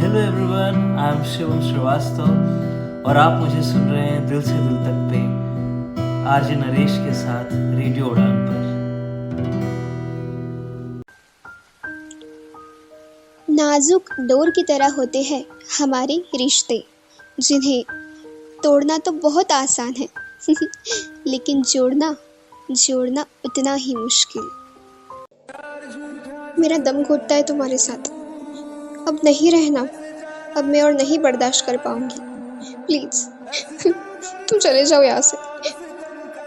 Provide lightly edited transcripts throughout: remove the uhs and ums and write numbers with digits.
Hello everyone, I am Shivam Srivastava और आप मुझे सुन रहे हैं दिल से दिल तक पे आरजे नरेश के साथ रेडियो उड़ान पर। नाजुक डोर की तरह होते हैं हमारे रिश्ते, जिन्हें तोड़ना तो बहुत आसान है लेकिन जोड़ना उतना ही मुश्किल। मेरा दम घुटता है तुम्हारे साथ, अब नहीं रहना, अब मैं और नहीं बर्दाश्त कर पाऊंगी। प्लीज तुम चले जाओ यहाँ से,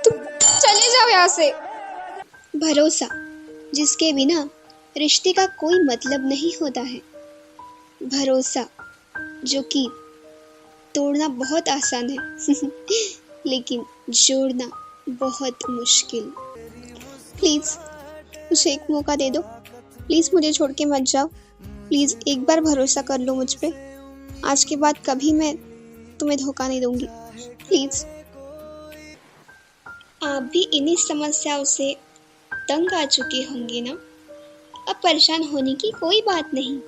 तुम चले जाओ यहाँ से। भरोसा, जिसके बिना रिश्ते का कोई मतलब नहीं होता है। भरोसा जो कि तोड़ना बहुत आसान है लेकिन जोड़ना बहुत मुश्किल। प्लीज मुझे एक मौका दे दो, प्लीज मुझे छोड़ के मत जाओ। प्लीज एक बार भरोसा कर लो मुझ पे। आज के बाद कभी मैं तुम्हें धोखा नहीं दूंगी, प्लीज। आप भी इन्हीं समस्याओं से तंग आ चुके होंगे ना? अब परेशान होने की कोई बात नहीं,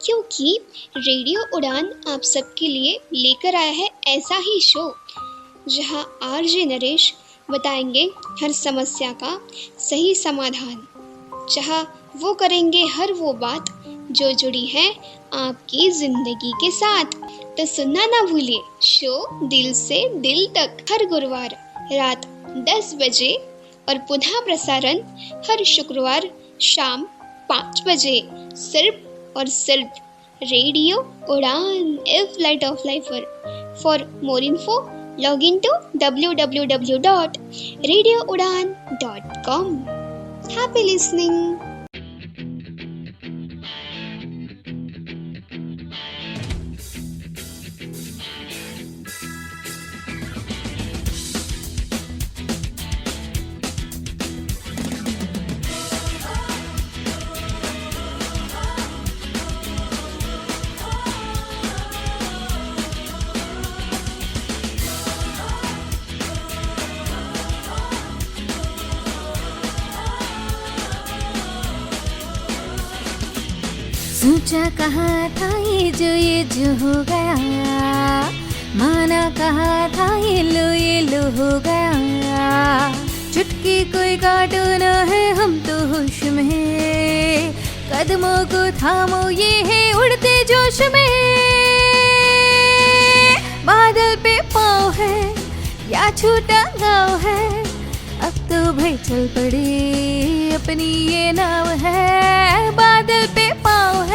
क्योंकि रेडियो उड़ान आप सबके लिए लेकर आया है ऐसा ही शो जहां आरजे नरेश बताएंगे हर समस्या का सही समाधान, जहां वो करेंगे हर वो बात जो जुड़ी है आपकी जिंदगी के साथ। तो सुनना ना भूलिए शो दिल से दिल तक हर गुरुवार रात 10 बजे और पुनः प्रसारण हर शुक्रवार शाम 5 बजे, सिर्फ और सिर्फ radio Udaan a flight of life पर। For more info log in to www.radioudan.com। Happy listening. सोचा कहा था ये जो हो गया, माना कहा था ये लो हो गया। चुटकी कोई काटो ना है हम तो होश में, कदमों को थामो ये है उड़ते जोश में। बादल पे पाँव है या छोटा गाँव है, अब तो भाई चल पड़ी अपनी ये नाव है। बादल पे पाँव है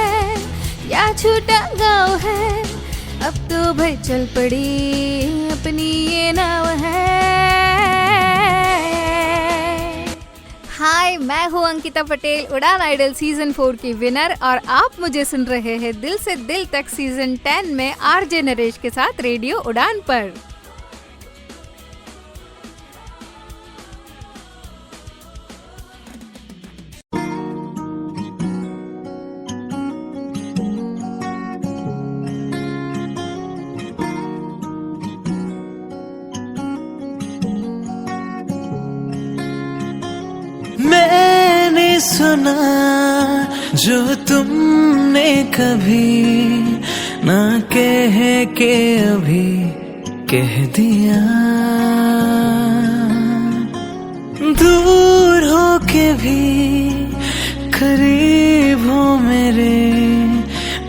या छोटा गाँव है, अब तो भाई चल पड़ी अपनी ये नाव है। हाय, मैं हूँ अंकिता पटेल, उड़ान आइडल सीजन 4 की विनर, और आप मुझे सुन रहे हैं दिल से दिल तक सीजन 10 में आरजे नरेश के साथ रेडियो उड़ान पर। मैंने सुना जो तुमने कभी ना कह के अभी कह दिया, दूर हो के भी करीब हो मेरे,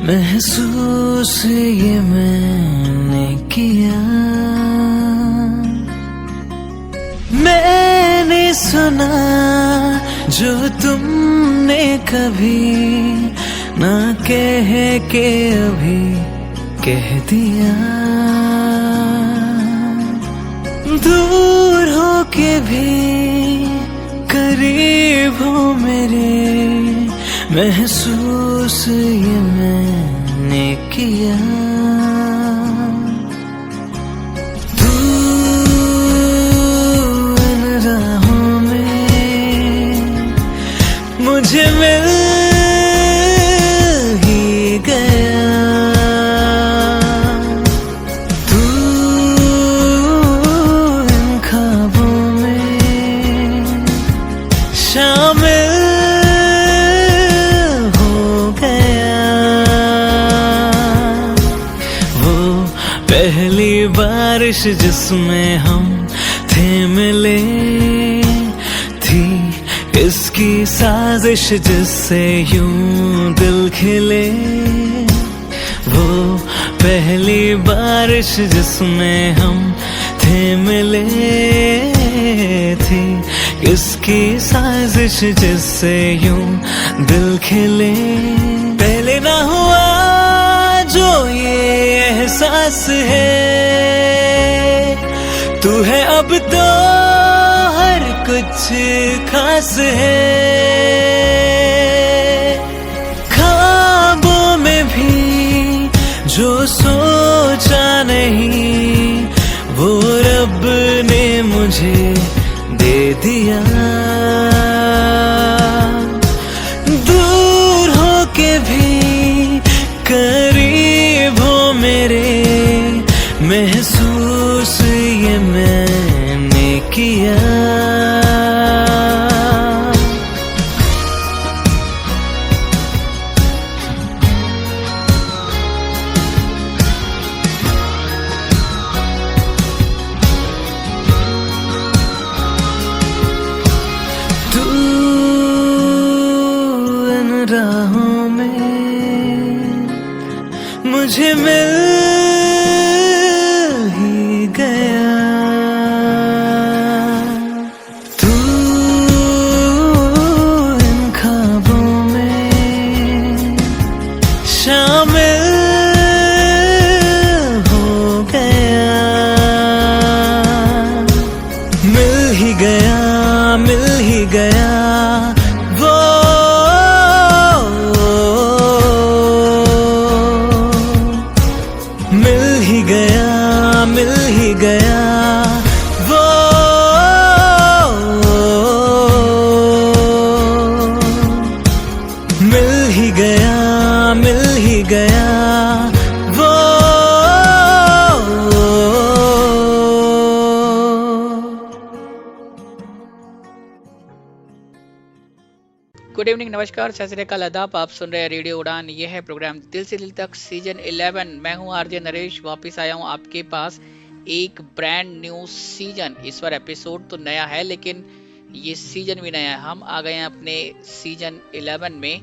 महसूस ये मैंने किया। मैंने सुना जो तुमने कभी ना कह के अभी कह दिया, दूर हो के भी करीब हो मेरे, महसूस ये मैंने किया। मुझे मिल ही गया तू, इन ख्वाबों में शामिल हो गया। बारिश जिसमें हम थे मिले थी, किसकी साजिश जिससे यूं दिल खिले। वो पहली बारिश जिसमें हम थे मिले थी, किसकी साजिश जिससे यूं दिल खिले। पहले ना हुआ जो ये एहसास है, तू है अब तो हर कुछ खास है। ख्वाबों में भी जो सोचा नहीं, वो रब ने मुझे दे दिया। दूर होके भी करीब हो मेरे, महसूस ये मैंने किया। राहों में मुझे मिल ही गया। तू इन ख्वाबों में शामिल हो गया। मिल ही गया, मिल ही गया वो मिल ही गया वो मिल ही गया, मिल ही गया वो। गुड इवनिंग, नमस्कार, सत श्री अकाल, आदाब। आप सुन रहे हैं रेडियो उड़ान। यह है प्रोग्राम दिल से दिल तक सीजन 11। मैं हूं आरजे नरेश, वापस आया हूं आपके पास एक ब्रांड न्यू सीजन। इस बार एपिसोड तो नया है, लेकिन ये सीजन भी नया है। हम आ गए हैं अपने सीजन 11 में,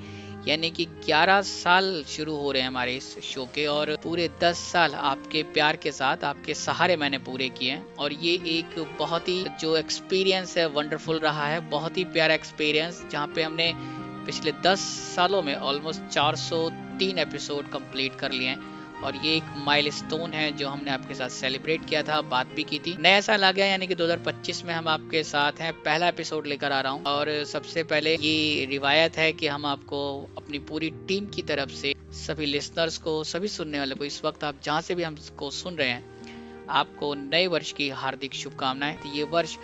यानी कि 11 साल शुरू हो रहे हैं हमारे इस शो के, और पूरे 10 साल आपके प्यार के साथ, आपके सहारे मैंने पूरे किए हैं। और ये एक बहुत ही जो एक्सपीरियंस है वंडरफुल रहा है, बहुत ही प्यारा एक्सपीरियंस, जहाँ पे हमने पिछले 10 सालों में ऑलमोस्ट 403 एपिसोड कंप्लीट कर लिए हैं। और ये एक माइलस्टोन है जो हमने आपके साथ सेलिब्रेट किया था, बात भी की थी। नया साल आ गया, यानी कि 2025 में हम आपके साथ हैं। पहला एपिसोड लेकर आ रहा हूँ, और सबसे पहले ये रिवायत है कि हम आपको अपनी पूरी टीम की तरफ से, सभी लिसनर्स को, सभी सुनने वालों को, इस वक्त आप जहाँ से भी हमको सुन रहे हैं, आपको नए वर्ष की हार्दिक शुभकामनाएं। तो ये वर्ष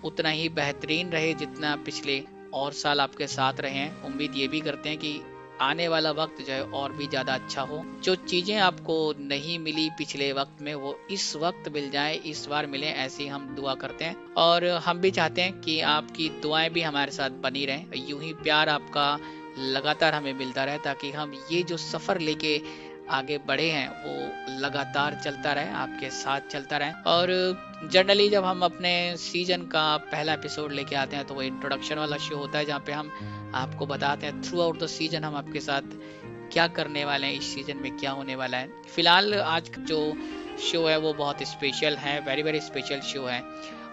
उतना ही बेहतरीन रहे जितना पिछले और साल आपके साथ रहे हैं। उम्मीद ये भी करते हैं कि आने वाला वक्त जो है और भी ज्यादा अच्छा हो। जो चीजें आपको नहीं मिली पिछले वक्त में, वो इस वक्त मिल जाए, इस बार मिले, ऐसी हम दुआ करते हैं। और हम भी चाहते हैं कि आपकी दुआएं भी हमारे साथ बनी रहें, यूं ही प्यार आपका लगातार हमें मिलता रहे, ताकि हम ये जो सफर लेके आगे बढ़े हैं वो लगातार चलता रहे, आपके साथ चलता रहे। और जनरली जब हम अपने सीजन का पहला एपिसोड लेके आते हैं, तो वो इंट्रोडक्शन वाला शो होता है, जहाँ पे हम आपको बताते हैं थ्रू आउट द सीजन हम आपके साथ क्या करने वाले हैं, इस सीजन में क्या होने वाला है। फिलहाल आज जो शो है वो बहुत स्पेशल है, वेरी वेरी स्पेशल शो है।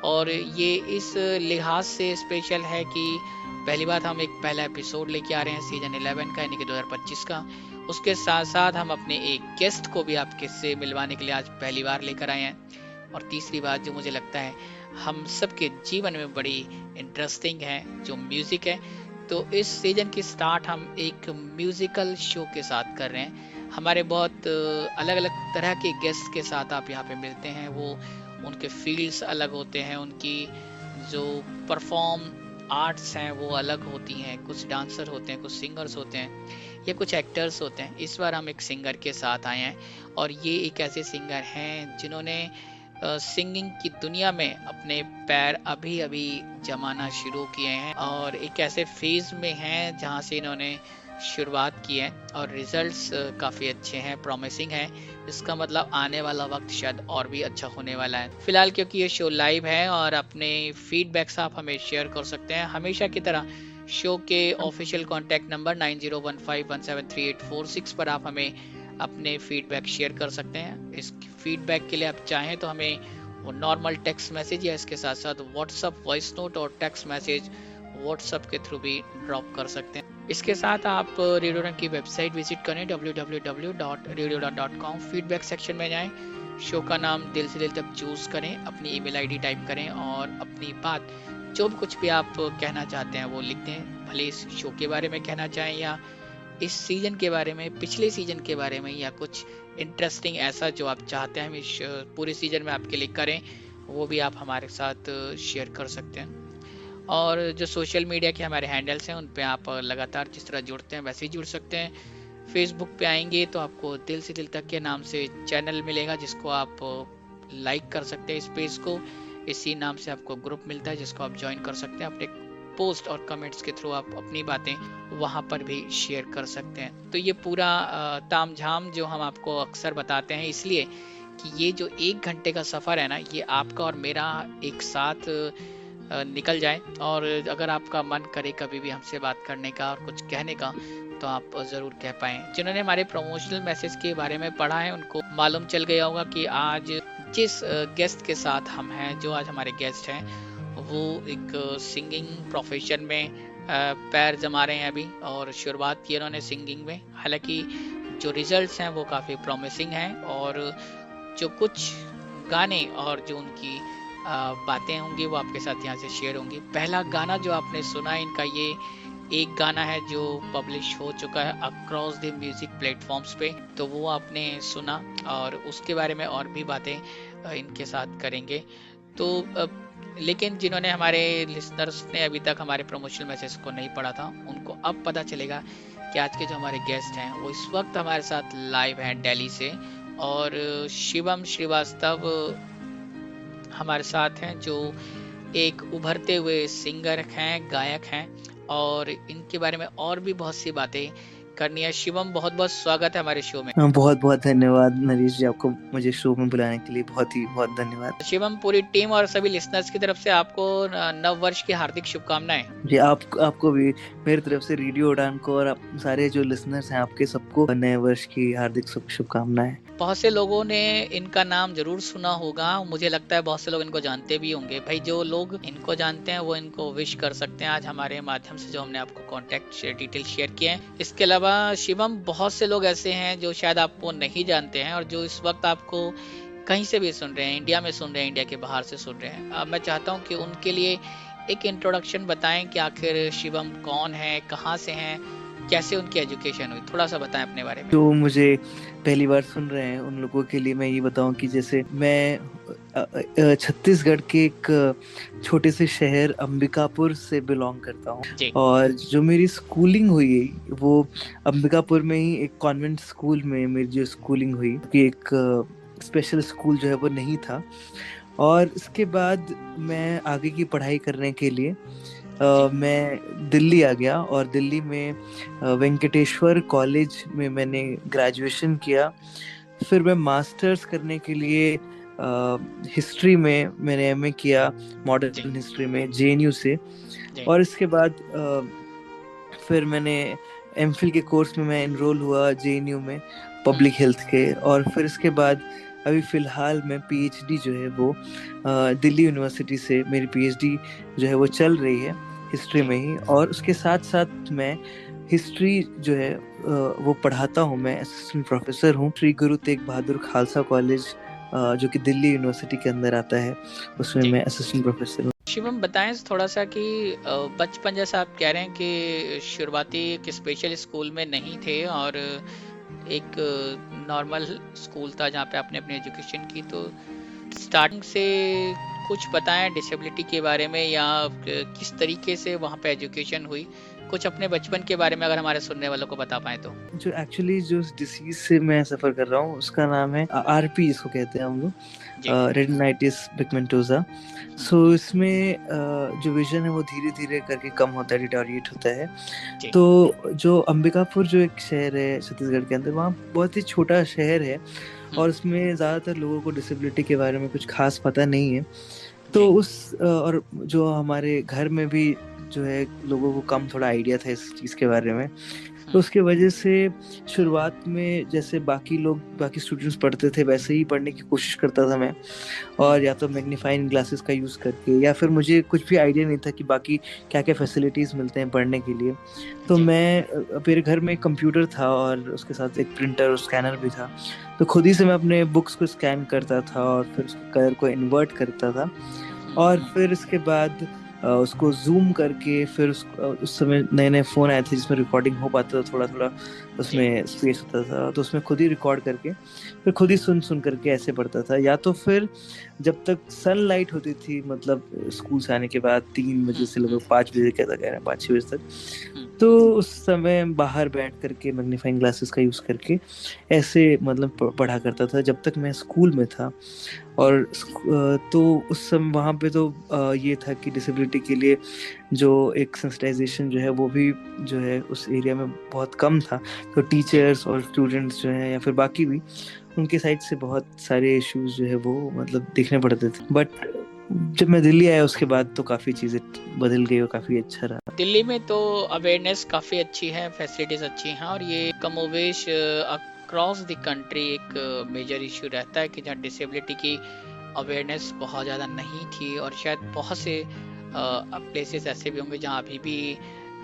और ये इस लिहाज से स्पेशल है कि पहली बार हम एक पहला एपिसोड लेके आ रहे हैं सीजन 11 का, यानी कि 2025 का। उसके साथ साथ हम अपने एक गेस्ट को भी आपके से मिलवाने के लिए आज पहली बार लेकर आए हैं। और तीसरी बात जो मुझे लगता है हम सबके जीवन में बड़ी इंटरेस्टिंग है, जो म्यूजिक है। तो इस सीजन की स्टार्ट हम एक म्यूजिकल शो के साथ कर रहे हैं। हमारे बहुत अलग अलग तरह के गेस्ट के साथ आप यहाँ पे मिलते हैं। वो उनके फील्ड्स अलग होते हैं, उनकी जो परफॉर्म आर्ट्स हैं वो अलग होती हैं। कुछ डांसर होते हैं, कुछ सिंगर्स होते हैं, या कुछ एक्टर्स होते हैं। इस बार हम एक सिंगर के साथ आए हैं, और ये एक ऐसे सिंगर हैं जिन्होंने सिंगिंग की दुनिया में अपने पैर अभी अभी जमाना शुरू किए हैं, और एक ऐसे फेज में हैं जहाँ से इन्होंने शुरुआत की है और रिजल्ट्स काफ़ी अच्छे हैं, प्रॉमिसिंग हैं। इसका मतलब आने वाला वक्त शायद और भी अच्छा होने वाला है। फिलहाल क्योंकि ये शो लाइव है और अपने फीडबैक्स आप हमें शेयर कर सकते हैं हमेशा की तरह शो के ऑफिशियल कॉन्टैक्ट नंबर 9015173846 पर आप हमें अपने फीडबैक शेयर कर सकते हैं। इस फीडबैक के लिए आप चाहें तो हमें वो नॉर्मल टेक्स्ट मैसेज या इसके साथ साथ व्हाट्सअप वॉइस नोट और टेक्स्ट मैसेज व्हाट्सअप के थ्रू भी ड्रॉप कर सकते हैं। इसके साथ आप रेडियो उड़ान की वेबसाइट विजिट करें www.radioudan.com। फीडबैक सेक्शन में जाएं, शो का नाम दिल से दिल तक चूज करें, अपनी ईमेल आईडी टाइप करें और अपनी बात जो भी कुछ भी आप कहना चाहते हैं वो लिख दें। भले इस शो के बारे में कहना चाहें या इस सीजन के बारे में, पिछले सीजन के बारे में, या कुछ इंटरेस्टिंग ऐसा जो आप चाहते हैं हम इस पूरे सीजन में आपके लिए करें, वो भी आप हमारे साथ शेयर कर सकते हैं। और जो सोशल मीडिया के हमारे हैंडल्स हैं उन पे आप लगातार जिस तरह जुड़ते हैं वैसे ही जुड़ सकते हैं। फेसबुक पे आएंगे तो आपको दिल से दिल तक के नाम से चैनल मिलेगा जिसको आप लाइक कर सकते हैं। इस पेज को इसी नाम से आपको ग्रुप मिलता है जिसको आप ज्वाइन कर सकते हैं। अपने पोस्ट और कमेंट्स के थ्रू आप अपनी बातें वहां पर भी शेयर कर सकते हैं। तो ये पूरा तामझाम जो हम आपको अक्सर बताते हैं इसलिए कि ये जो 1 घंटे का सफ़र है ना, ये आपका और मेरा एक साथ निकल जाए। और अगर आपका मन करे कभी भी हमसे बात करने का और कुछ कहने का तो आप ज़रूर कह पाएँ। जिन्होंने हमारे प्रमोशनल मैसेज के बारे में पढ़ा है उनको मालूम चल गया होगा कि आज जिस गेस्ट के साथ हम हैं, जो आज हमारे गेस्ट हैं, वो एक सिंगिंग प्रोफेशन में पैर जमा रहे हैं अभी और शुरुआत की उन्होंने सिंगिंग में। हालांकि जो रिजल्ट्स हैं वो काफ़ी प्रॉमिसिंग हैं और जो कुछ गाने और जो उनकी बातें होंगी वो आपके साथ यहाँ से शेयर होंगी। पहला गाना जो आपने सुना है इनका, ये एक गाना है जो पब्लिश हो चुका है अक्रॉस द म्यूजिक प्लेटफॉर्म्स पे, तो वो आपने सुना और उसके बारे में और भी बातें इनके साथ करेंगे। तो लेकिन जिन्होंने हमारे लिसनर्स ने अभी तक हमारे प्रमोशनल मैसेज को नहीं पढ़ा था उनको अब पता चलेगा कि आज के जो हमारे गेस्ट हैं वो इस वक्त हमारे साथ लाइव हैं दिल्ली से। और शिवम श्रीवास्तव हमारे साथ हैं जो एक उभरते हुए सिंगर हैं, गायक हैं और इनके बारे में और भी बहुत सी बातें करनी है। शिवम, बहुत बहुत स्वागत है हमारे शो में। बहुत बहुत धन्यवाद नरेश जी, आपको मुझे शो में बुलाने के लिए बहुत धन्यवाद। शिवम, पूरी टीम और सभी लिसनर्स की तरफ से आपको नव वर्ष की हार्दिक शुभकामनाएं। जी आपको भी मेरी तरफ से, रेडियो उड़ान को और आप सारे जो लिसनर्स हैं आपके सबको नए वर्ष की हार्दिक शुभकामनाएं। बहुत से लोगों ने इनका नाम जरूर सुना होगा, मुझे लगता है बहुत से लोग इनको जानते भी होंगे। भाई जो लोग इनको जानते हैं वो इनको विश कर सकते हैं आज हमारे माध्यम से जो हमने आपको कॉन्टेक्ट डिटेल शेयर किए हैं। इसके अलावा शिवम, बहुत से लोग ऐसे हैं जो शायद आपको नहीं जानते हैं और जो इस वक्त आपको कहीं से भी सुन रहे हैं, इंडिया में सुन रहे हैं, इंडिया के बाहर से सुन रहे हैं। मैं चाहता हूँ कि उनके लिए एक इंट्रोडक्शन बताएं कि आखिर शिवम कौन है, कहाँ से हैं, कैसे उनकी एजुकेशन हुई, थोड़ा सा बताएं अपने बारे में। जो मुझे पहली बार सुन रहे हैं उन लोगों के लिए मैं ये बताऊं कि जैसे मैं छत्तीसगढ़ के एक छोटे से शहर अंबिकापुर से बिलोंग करता हूँ और जो मेरी स्कूलिंग हुई वो अंबिकापुर में ही एक कॉन्वेंट स्कूल में मेरी जो स्कूलिंग हुई, कि एक स्पेशल स्कूल जो है वो नहीं था। और इसके बाद मैं आगे की पढ़ाई करने के लिए मैं दिल्ली आ गया और दिल्ली में वेंकटेश्वर कॉलेज में मैंने ग्रेजुएशन किया। फिर मैं मास्टर्स करने के लिए हिस्ट्री में मैंने एमए किया, मॉडर्न हिस्ट्री में जेएनयू से। और इसके बाद फिर मैंने एमफिल के कोर्स में मैं एनरोल हुआ जेएनयू में पब्लिक हेल्थ के। और फिर इसके बाद अभी फिलहाल मैं पीएचडी जो है वो दिल्ली यूनिवर्सिटी से मेरी पीएचडी जो है वो चल रही है हिस्ट्री में ही। और उसके साथ साथ मैं हिस्ट्री जो है वो पढ़ाता हूँ, मैं असिस्टेंट प्रोफेसर हूँ श्री गुरु तेग बहादुर खालसा कॉलेज जो कि दिल्ली यूनिवर्सिटी के अंदर आता है, उसमें मैं असिस्टेंट प्रोफेसर हूँ। शिवम, बताएं थोड़ा सा कि बचपन जैसा आप कह रहे हैं कि शुरुआती एक स्पेशल स्कूल में नहीं थे और एक नॉर्मल स्कूल था जहाँ पे आपने अपनी एजुकेशन की, तो स्टार्टिंग से कुछ बताएं डिसेबिलिटी के बारे में या किस तरीके से वहाँ पे एजुकेशन हुई, कुछ अपने बचपन के बारे में अगर हमारे सुनने वालों को बता पाए तो। जो एक्चुअली जो डिसीज से मैं सफर कर रहा हूँ उसका नाम है आरपी, इसको कहते हैं हम लोग, रेटिनाइटिस पिगमेंटोसा। सो इसमें जो विजन है वो धीरे धीरे करके कम होता है, डिटोरिएट होता है। तो जो अंबिकापुर जो एक शहर है छत्तीसगढ़ के अंदर, वहाँ बहुत ही छोटा शहर है और उसमें ज़्यादातर लोगों को डिसेबिलिटी के बारे में कुछ खास पता नहीं है। तो उस और जो हमारे घर में भी जो है लोगों को कम थोड़ा आइडिया था इस चीज़ के बारे में, तो उसके वजह से शुरुआत में जैसे बाकी स्टूडेंट्स पढ़ते थे वैसे ही पढ़ने की कोशिश करता था मैं, और या तो मैग्नीफाइंग ग्लासेस का यूज़ करके, या फिर मुझे कुछ भी आइडिया नहीं था कि बाकी क्या क्या फैसिलिटीज़ मिलते हैं पढ़ने के लिए। तो मेरे घर में एक कंप्यूटर था और उसके साथ एक प्रिंटर और स्कैनर भी था, तो खुद ही से मैं अपने बुक्स को स्कैन करता था और फिर उसके कलर को इन्वर्ट करता था, और फिर इसके बाद उसको जूम करके, फिर उस समय नए नए फ़ोन आए थे जिसमें रिकॉर्डिंग हो पाता था, थोड़ा थोड़ा उसमें स्पेस होता था, तो उसमें खुद ही रिकॉर्ड करके फिर खुद ही सुन करके ऐसे पढ़ता था। या तो फिर जब तक सनलाइट होती थी, मतलब स्कूल से आने के बाद 3 बजे से लगभग 5 बजे तक, 5-6 बजे तक, तो उस समय बाहर बैठ करके मैग्नीफाइंग ग्लासेस का यूज़ करके ऐसे मतलब पढ़ा करता था जब तक मैं स्कूल में था। और तो उस समय वहाँ पे तो ये था कि डिसेबिलिटी के लिए जो एक सेंसिटाइजेशन जो है वो भी जो है उस एरिया में बहुत कम था, तो टीचर्स और स्टूडेंट्स जो हैं या फिर बाकी भी, उनके साइड से बहुत सारे इश्यूज जो है वो मतलब देखने पड़ते थे। बट जब मैं दिल्ली आया उसके बाद तो काफ़ी चीज़ें बदल गई और काफ़ी अच्छा रहा। दिल्ली में तो अवेयरनेस काफ़ी अच्छी है, फैसिलिटीज़ अच्छी हैं, और ये कमोवेश अक्रॉस द कंट्री एक मेजर इशू रहता है कि जहाँ डिसेबिलिटी की अवेयरनेस बहुत ज़्यादा नहीं थी, और शायद बहुत से प्लेसेस ऐसे भी होंगे जहाँ अभी भी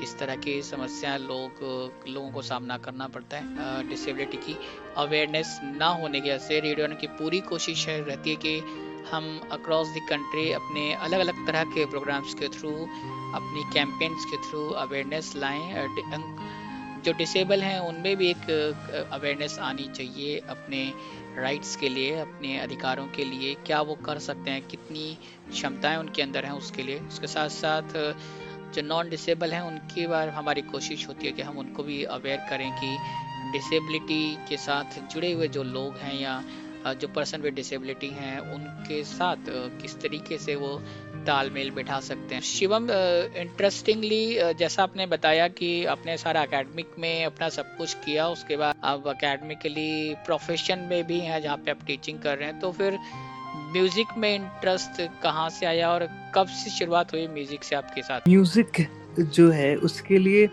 इस तरह की समस्या लोगों को सामना करना पड़ता है। डिसेबिलिटी की अवेयरनेस ना होने की वजह से रेडियो की पूरी कोशिश रहती है कि हम अक्रॉस द कंट्री अपने अलग अलग तरह के प्रोग्राम्स के थ्रू, अपनी कैंपेन्स के थ्रू अवेयरनेस लाएं। जो डिसेबल हैं उनमें भी एक अवेयरनेस आनी चाहिए अपने राइट्स के लिए, अपने अधिकारों के लिए, क्या वो कर सकते हैं, कितनी क्षमताएं उनके अंदर हैं उसके लिए। उसके साथ साथ जो नॉन डिसेबल हैं उनकी बार हमारी कोशिश होती है कि हम उनको भी अवेयर करें कि डिसेबिलिटी के साथ जुड़े हुए जो लोग हैं या जो पर्सन विद डिसेबिलिटी हैं उनके साथ किस तरीके से वो तालमेल बैठा सकते हैं। शिवम, इंटरेस्टिंगली जैसा आपने बताया कि आपने सारा एकेडमिक में अपना सब कुछ किया, उसके बाद आप एकेडमिकली प्रोफेशन में भी हैं जहाँ पे आप टीचिंग कर रहे हैं, तो फिर म्यूजिक में इंटरेस्ट कहाँ से आया और कब से शुरुआत हुई म्यूजिक से आपके साथ? म्यूजिक जो है उसके लिए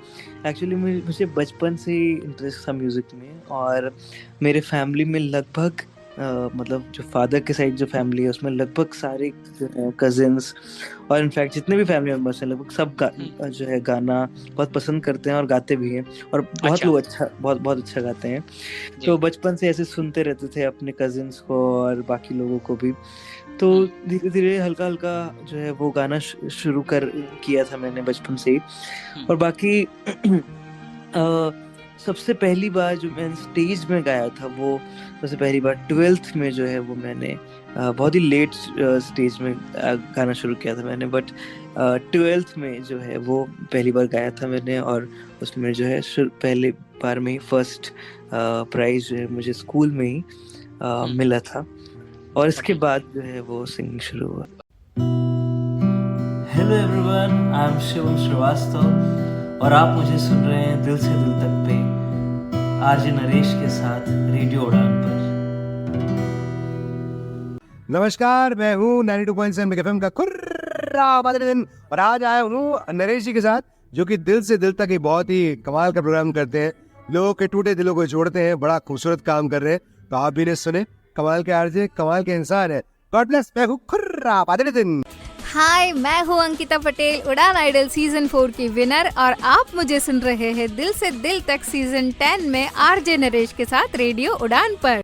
एक्चुअली मुझे बचपन से ही इंटरेस्ट था म्यूजिक में, और मेरे फैमिली में लगभग मतलब जो फादर के साइड जो फैमिली है उसमें लगभग सारे जो है कजिन्स और इनफैक्ट जितने भी फैमिली मेंबर्स हैं लगभग सब जो है गाना बहुत पसंद करते हैं और गाते भी हैं, और बहुत लोग बहुत अच्छा गाते हैं। तो बचपन से ऐसे सुनते रहते थे अपने कजिन्स को और बाकी लोगों को भी, तो धीरे धीरे हल्का हल्का जो है वो गाना शुरू किया था मैंने बचपन से ही। और बाकी सबसे पहली बार जो मैंने स्टेज में गाया था वो सबसे पहली बार 12th में जो है वो मैंने बहुत ही लेट स्टेज में गाना शुरू किया था मैंने, बट 12th में जो है वो पहली बार गाया था मैंने, और उसमें जो है पहले बार में ही फर्स्ट प्राइज जो है मुझे स्कूल में ही मिला था, और इसके बाद जो है वो सिंगिंग शुरू हुआ। Hello everyone, I am Shivam Srivastava और आप मुझे सुन रहे हैं दिल से दिल तक पे आरजे नरेश के साथ रेडियो उड़ान पर। नमस्कार, मैं हूँ 92.7 मेगा एफएम का कुर्रा दिन, और आज आया हूँ नरेश जी के साथ जो कि दिल से दिल तक एक बहुत ही कमाल का प्रोग्राम करते हैं, लोगों के टूटे दिलों को जोड़ते हैं, बड़ा खूबसूरत काम कर रहे हैं। तो आप भी ने सुने, कमाल के आरजे, कमाल के इंसान है। God bless. मैं हूँ कुर्रा दिन। हाय, मैं हूँ अंकिता पटेल, उड़ान आइडल सीजन 4 की विनर, और आप मुझे सुन रहे हैं दिल से दिल तक सीजन 10 में आरजे नरेश के साथ रेडियो उड़ान पर।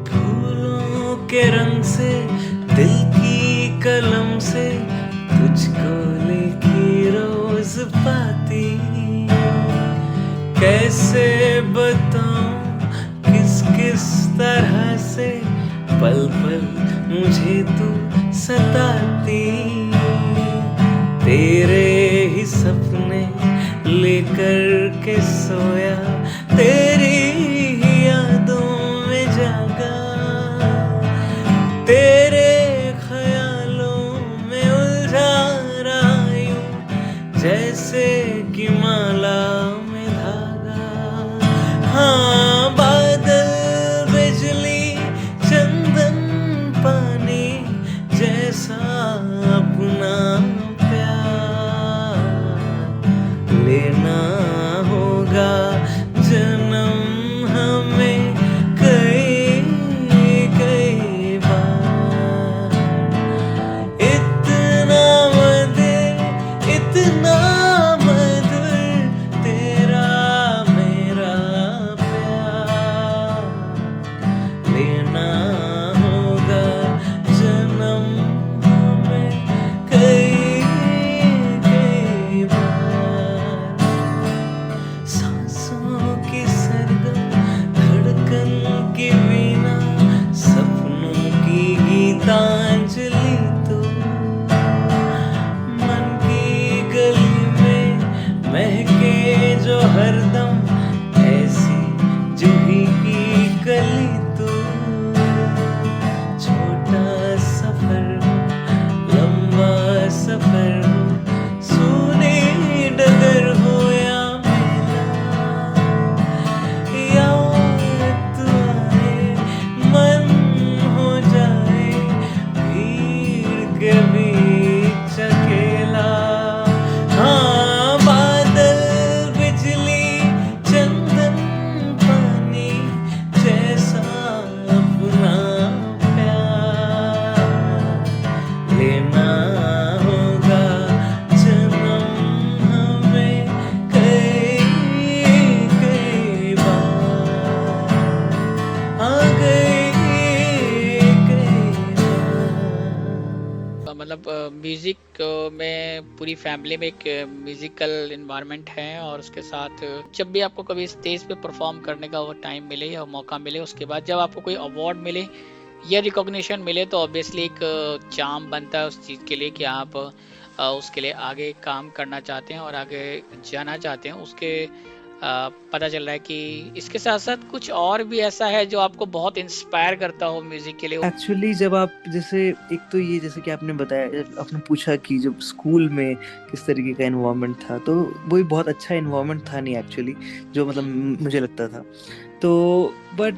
फूलों के रंग से, दिल की कलम से तुझको लिखी रोज पाती, कैसे बताऊं किस तरह से पल पल मुझे तू सताती। राती तेरे ही सपने लेकर के सोया, तेरी ही यादों में जागा, तेरे ख्यालों में उलझा रहा यूं जैसे कि माला में धागा। हाँ, बादल बिजली चंदन पानी जैसा अपना प्यार लेना होगा जन्म हमें कई कई बार। इतना मधुर तेरा मेरा प्यार लेना होगा जन्म हमें कई कई बार। सांसों की सरगम धड़कन की वीणा सपनों की गीतांजलि तो मन की गली में महके जो हरदम ऐसी जूही की कली तो। छोटा सफर हो लंबा सफर हो, सूनी डगर हो या मेला, याद तो आए मन हो जाए भीड़ के बीच अकेला। हाँ, बादल बिजली चंदन पानी जैसा अपना प्यार लेना होगा जन्म हमें कई कई बार। आ गई कई बार। मतलब म्यूजिक में पूरी फैमिली में एक म्यूजिकल इन्वायरमेंट है, और उसके साथ जब भी आपको कभी स्टेज पे परफॉर्म करने का वो टाइम मिले या मौका मिले, उसके बाद जब आपको कोई अवार्ड मिले या रिकॉग्निशन मिले, तो ऑब्वियसली एक चार्म बनता है उस चीज़ के लिए कि आप उसके लिए आगे काम करना चाहते हैं और आगे जाना चाहते हैं। उसके पता चल रहा है कि इसके साथ साथ कुछ और भी ऐसा है जो आपको बहुत इंस्पायर करता हो म्यूजिक के लिए। एक्चुअली जब आप जैसे एक तो ये जैसे कि आपने बताया, जब आपने पूछा कि जब स्कूल में किस तरीके का एनवायरनमेंट था, तो वही बहुत अच्छा एनवायरनमेंट था नहीं एक्चुअली, जो मतलब मुझे लगता था। तो बट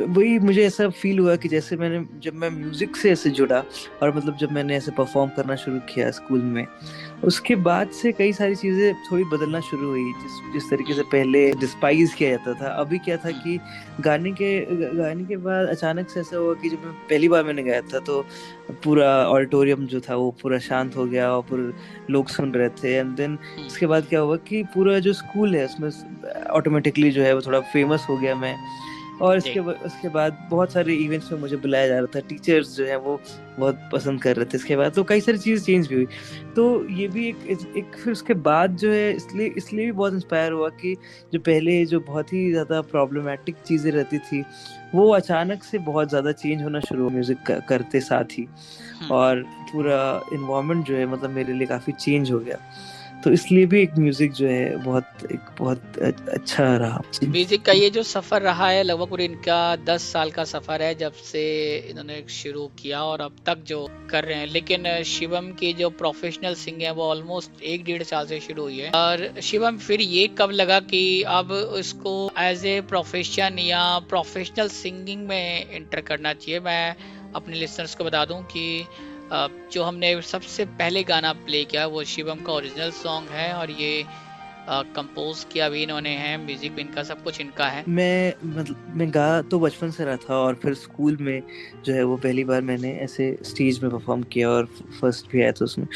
वही मुझे ऐसा फील हुआ कि जैसे जब मैं म्यूजिक से ऐसे जुड़ा और मतलब जब मैंने ऐसे परफॉर्म करना शुरू किया स्कूल में, उसके बाद से कई सारी चीज़ें थोड़ी बदलना शुरू हुई। जिस तरीके से पहले डिस्पाइज किया जाता था, अभी क्या था कि गाने के बाद अचानक से ऐसा हुआ कि जब मैं पहली बार मैंने गाया था तो पूरा ऑडिटोरियम जो था वो पूरा शांत हो गया और पूरे लोग सुन रहे थे। एंड देन उसके बाद क्या हुआ कि पूरा जो स्कूल है उसमें ऑटोमेटिकली जो है वो थोड़ा फेमस हो गया मैं। और उसके बाद बहुत सारे इवेंट्स में मुझे बुलाया जा रहा था, टीचर्स जो है वो बहुत पसंद कर रहे थे। इसके बाद तो कई सारी चीज़ चेंज भी हुई, तो ये भी एक फिर उसके बाद जो है इसलिए भी बहुत इंस्पायर हुआ कि जो पहले जो बहुत ही ज़्यादा प्रॉब्लमेटिक चीज़ें रहती थी वो अचानक से बहुत ज़्यादा चेंज होना शुरू हुआ म्यूज़िक करते साथ ही, और पूरा इन्वायरमेंट जो है मतलब मेरे लिए काफ़ी चेंज हो गया। तो इसलिए भी एक म्यूजिक जो है बहुत अच्छा रहा। म्यूजिक का ये जो सफर रहा है लगभग पूरे इनका 10 साल का सफर है जब से इन्होंने शुरू किया और अब तक जो कर रहे हैं। लेकिन शिवम की जो प्रोफेशनल सिंगिंग है वो ऑलमोस्ट 1-1.5 साल से शुरू हुई है। और शिवम फिर ये कब लगा कि अब इसको एज ए प्रोफेशन या प्रोफेशनल सिंगिंग में एंटर करना चाहिए? मैं अपने लिसनर्स को बता दूं कि जो हमने सबसे पहले गाना प्ले किया वो शिवम का ओरिजिनल सॉन्ग है और ये कंपोज किया भी इन्होंने है, म्यूजिक भी इनका, सब कुछ इनका है। मैं गा तो बचपन से रहा था और फिर स्कूल में जो है वो पहली बार मैंने ऐसे स्टेज में परफॉर्म किया और फर्स्ट भी आया था उसमें।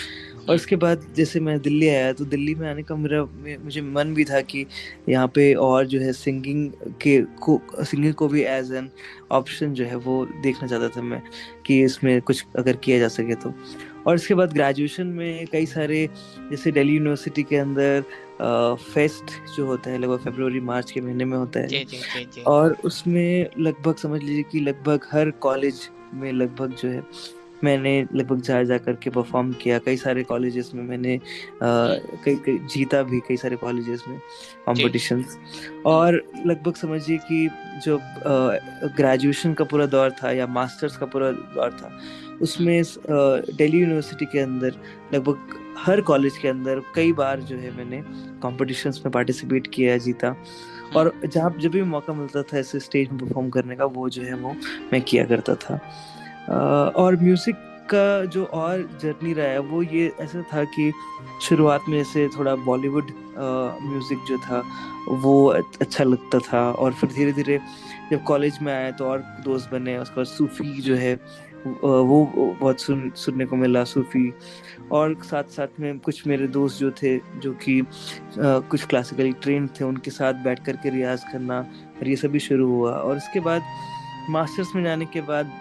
और उसके बाद जैसे मैं दिल्ली आया तो दिल्ली में आने का मुझे मन भी था कि यहाँ पे और जो है सिंगिंग को भी एज एन ऑप्शन जो है वो देखना चाहता था मैं कि इसमें कुछ अगर किया जा सके तो। और इसके बाद ग्रेजुएशन में कई सारे जैसे दिल्ली यूनिवर्सिटी के अंदर फेस्ट जो होता है लगभग फरवरी मार्च के महीने में होता है। जी। और उसमें लगभग समझ लीजिए कि लगभग हर कॉलेज में लगभग जो है मैंने लगभग जा करके परफॉर्म किया। कई सारे कॉलेजेस में मैंने कई जीता भी, कई सारे कॉलेजेस में कॉम्पिटिशन्स। और लगभग समझिए कि जो ग्रेजुएशन का पूरा दौर था या मास्टर्स का पूरा दौर था, उसमें दिल्ली यूनिवर्सिटी के अंदर लगभग हर कॉलेज के अंदर कई बार जो है मैंने कॉम्पिटिशन्स में पार्टिसिपेट किया, जीता। और जब भी मौका मिलता था ऐसे स्टेज में परफॉर्म करने का, वो जो है वो मैं किया करता था। और म्यूज़िक का जो और जर्नी रहा है वो ये ऐसा था कि शुरुआत में जैसे थोड़ा बॉलीवुड म्यूज़िक जो था वो अच्छा लगता था, और फिर धीरे धीरे जब कॉलेज में आया तो और दोस्त बने। उसके बाद सूफ़ी जो है वो बहुत सुनने को मिला, सूफ़ी। और साथ साथ में कुछ मेरे दोस्त जो थे जो कि कुछ क्लासिकली ट्रेंड थे, उनके साथ बैठ कर के रियाज़ करना, और ये सभी शुरू हुआ। और इसके बाद मास्टर्स में जाने के बाद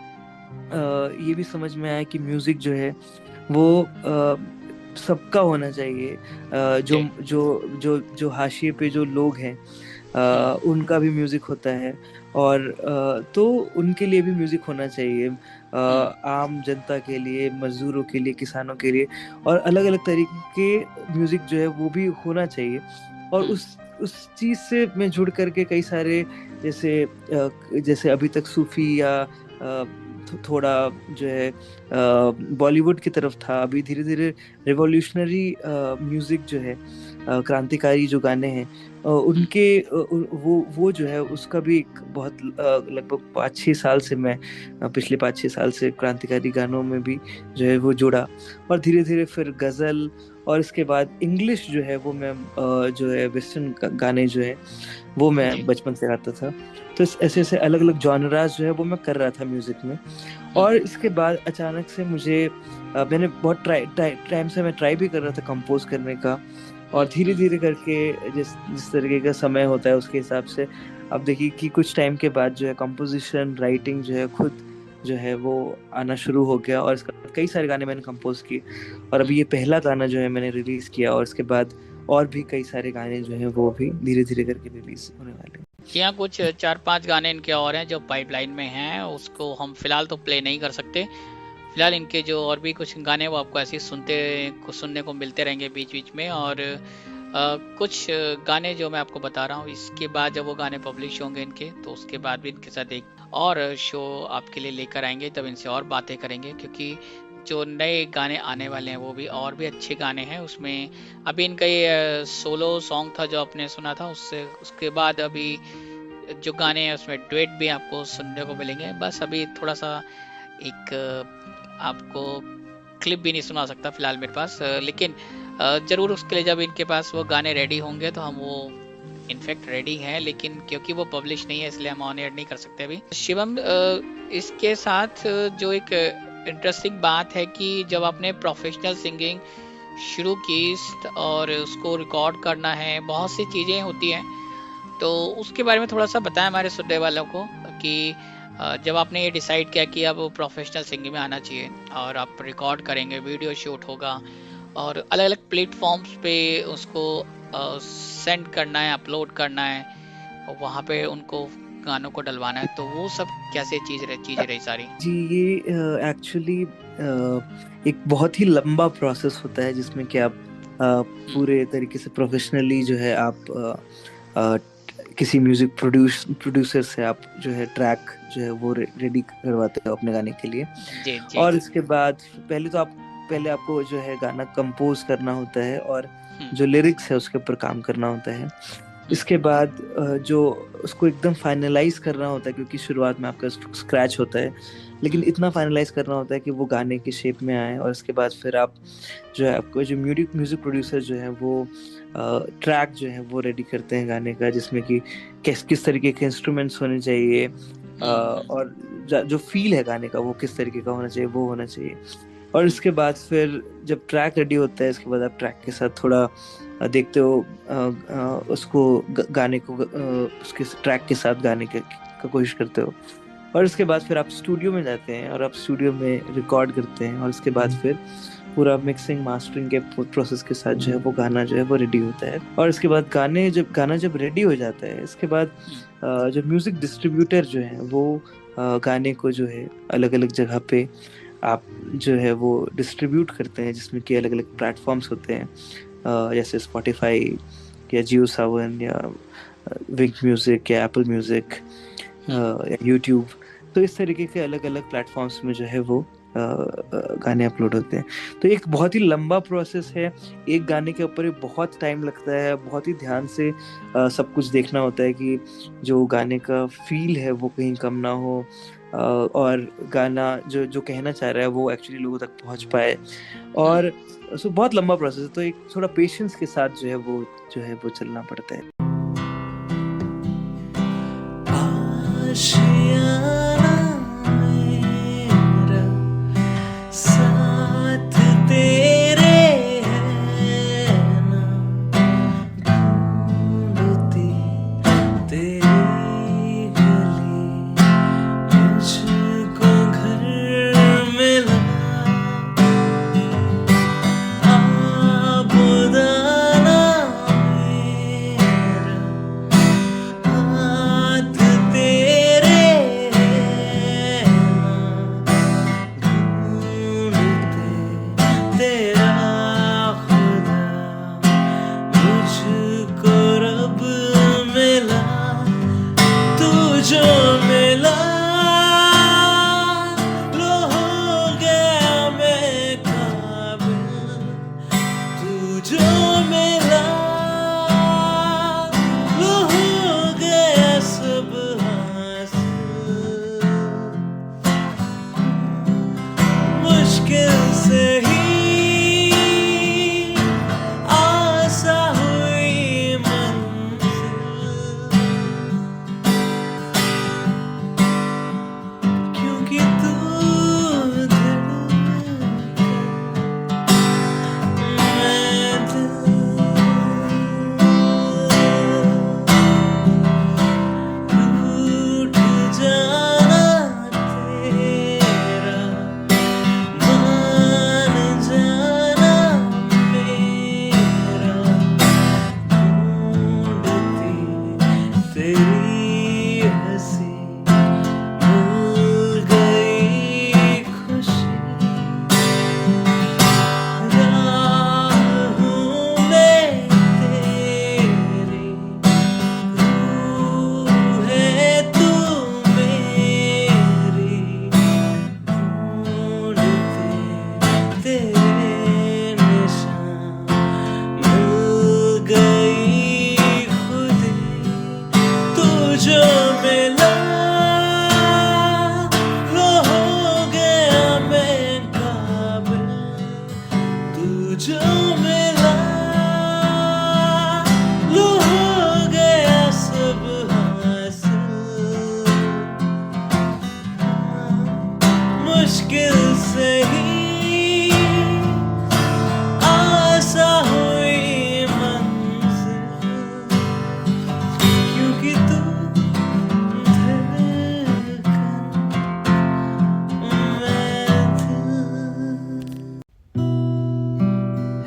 ये भी समझ में आया कि म्यूज़िक जो है वो सबका होना चाहिए। जो जो जो जो हाशिए पे जो लोग हैं उनका भी म्यूज़िक होता है, और तो उनके लिए भी म्यूज़िक होना चाहिए। आम जनता के लिए, मजदूरों के लिए, किसानों के लिए, और अलग अलग तरीके के म्यूज़िक जो है वो भी होना चाहिए। और उस चीज़ से मैं जुड़ करके कई सारे जैसे अभी तक सूफ़ी या थोड़ा जो है बॉलीवुड की तरफ था, अभी धीरे धीरे रिवॉल्यूशनरी म्यूजिक जो है, क्रांतिकारी जो गाने हैं उनके वो जो है उसका भी एक बहुत लगभग 5-6 साल से मैं पिछले 5-6 साल से क्रांतिकारी गानों में भी जो है वो जुड़ा। और धीरे धीरे फिर गज़ल, और इसके बाद इंग्लिश जो है वो मैं जो है वेस्टर्न गाने जो है वो मैं बचपन से गाता था। तो ऐसे ऐसे अलग अलग जॉनरास जो है वो मैं कर रहा था म्यूजिक में। और इसके बाद अचानक से मैंने बहुत टाइम से मैं ट्राई भी कर रहा था कंपोज करने का, और धीरे धीरे करके जिस तरीके का समय होता है उसके हिसाब से अब देखिए कि कुछ टाइम के बाद जो है कंपोजिशन, राइटिंग जो है खुद जो है वो आना शुरू हो गया। और इसके बाद कई सारे गाने मैंने कंपोज किए, और अभी ये पहला गाना जो है मैंने रिलीज किया, और इसके बाद और भी कई सारे गाने जो हैं वो भी धीरे धीरे करके रिलीज होने वाले हैं। यहाँ कुछ 4-5 गाने इनके और हैं जो पाइपलाइन में हैं, उसको हम फिलहाल तो प्ले नहीं कर सकते। फिलहाल इनके जो और भी कुछ गाने वो आपको ऐसे सुनने को मिलते रहेंगे बीच बीच में। और कुछ गाने जो मैं आपको बता रहा हूँ, इसके बाद जब वो गाने पब्लिश होंगे इनके, तो उसके बाद भी इनके साथ एक और शो आपके लिए लेकर आएंगे, तब इनसे और बातें करेंगे, क्योंकि जो नए गाने आने वाले हैं वो भी और भी अच्छे गाने हैं। उसमें अभी इनका ये सोलो सॉन्ग था जो आपने सुना था, उसके बाद अभी जो गाने हैं उसमें डुएट भी आपको सुनने को मिलेंगे। बस अभी थोड़ा सा एक आपको क्लिप भी नहीं सुना सकता फिलहाल मेरे पास, लेकिन ज़रूर उसके लिए जब इनके पास वो गाने रेडी होंगे तो हम वो इनफैक्ट रेडी हैं, लेकिन क्योंकि वो पब्लिश नहीं है इसलिए हम ऑन एयर नहीं कर सकते अभी। शिवम, इसके साथ जो एक इंटरेस्टिंग बात है कि जब आपने प्रोफेशनल सिंगिंग शुरू की और उसको रिकॉर्ड करना है, बहुत सी चीज़ें होती हैं, तो उसके बारे में थोड़ा सा बताएं हमारे सुनने वालों को कि जब आपने ये डिसाइड किया कि अब प्रोफेशनल सिंगिंग में आना चाहिए और आप रिकॉर्ड करेंगे, वीडियो शूट होगा और अलग अलग प्लेटफॉर्म्स पे उसको सेंड करना है, अपलोड करना है, और वहाँ पे उनको गानों को डलवाना है, तो वो सब कैसे चीज़ें रही सारी? जी, ये एक्चुअली एक बहुत ही लंबा प्रोसेस होता है जिसमें कि आप पूरे तरीके से प्रोफेशनली जो है आप किसी म्यूजिक प्रोड्यूसर से आप जो है ट्रैक जो है वो रेडी करवाते हो अपने गाने के लिए। जी। और इसके बाद पहले आपको जो है गाना कंपोज करना होता है और जो लिरिक्स है उसके ऊपर काम करना होता है। इसके बाद जो उसको एकदम फाइनलाइज करना होता है, क्योंकि शुरुआत में आपका स्क्रैच होता है, लेकिन इतना फाइनलाइज करना होता है कि वो गाने की शेप में आए। और इसके बाद फिर आप जो है आपको जो म्यूजिक प्रोड्यूसर जो है वो ट्रैक जो है वो रेडी करते हैं गाने का, जिसमें कि किस तरीके के इंस्ट्रूमेंट्स होने चाहिए और जो फील है गाने का वो किस तरीके का होना चाहिए, वो होना चाहिए। और इसके बाद फिर जब ट्रैक रेडी होता है, इसके बाद आप ट्रैक के साथ थोड़ा देखते हो उसको गाने को उसके ट्रैक के साथ गाने का कोशिश करते हो। और इसके बाद फिर आप स्टूडियो में जाते हैं और आप स्टूडियो में रिकॉर्ड करते हैं। और इसके बाद फिर पूरा मिक्सिंग मास्टरिंग के प्रोसेस के साथ जो है वो गाना जो है वो रेडी होता है। और इसके बाद गाना जब रेडी हो जाता है, इसके बाद जो म्यूजिक डिस्ट्रीब्यूटर जो है वो गाने को जो है अलग अलग जगह पे आप जो है वो डिस्ट्रीब्यूट करते हैं, जिसमें कि अलग अलग प्लेटफॉर्म्स होते हैं, जैसे स्पॉटिफाई या जियो सावन या विंक म्यूजिक या एप्पल म्यूजिक या यूट्यूब। तो इस तरीके के अलग अलग प्लेटफॉर्म्स में जो है वो गाने अपलोड होते हैं। तो एक बहुत ही लंबा प्रोसेस है, एक गाने के ऊपर बहुत टाइम लगता है, बहुत ही ध्यान से सब कुछ देखना होता है कि जो गाने का फील है वो कहीं कम ना हो, और गाना जो जो कहना चाह रहा है वो एक्चुअली लोगों तक पहुंच पाए। और सो बहुत लंबा प्रोसेस है, तो एक थोड़ा पेशेंस के साथ जो है वो चलना पड़ता है।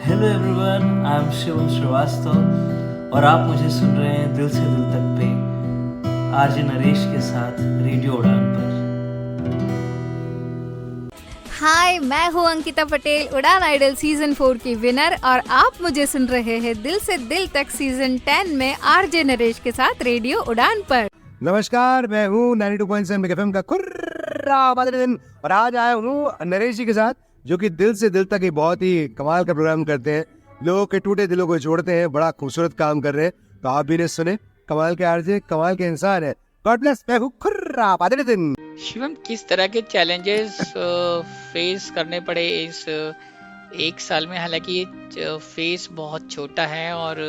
Hello everyone, I am Shivam Srivastava और आप मुझे सुन रहे हैं दिल से दिल तक पे आरजे नरेश के साथ रेडियो उड़ान पर। हाय, मैं हूँ अंकिता पटेल, उड़ान आइडल सीजन 4 की विनर, और आप मुझे सुन रहे हैं दिल से दिल तक सीजन 10 में आरजे नरेश के साथ रेडियो उड़ान पर। नमस्कार, मैं हूँ 92.7 मेगा एफएम का खुर्रा दिन, और आज आया हूँ नरेश जी के साथ, जो कि दिल से दिल तक एक बहुत ही कमाल का प्रोग्राम करते हैं, लोगों के टूटे दिलों को जोड़ते हैं, बड़ा खूबसूरत काम कर रहे हैं। तो आप भी ने सुने, कमाल के आरजे, कमाल के इंसान है। God bless. मैं हूँ खुर्रा दिन। शिवम, किस तरह के चैलेंजेस फेस करने पड़े इस एक साल में? हालांकि ये फेस बहुत छोटा है और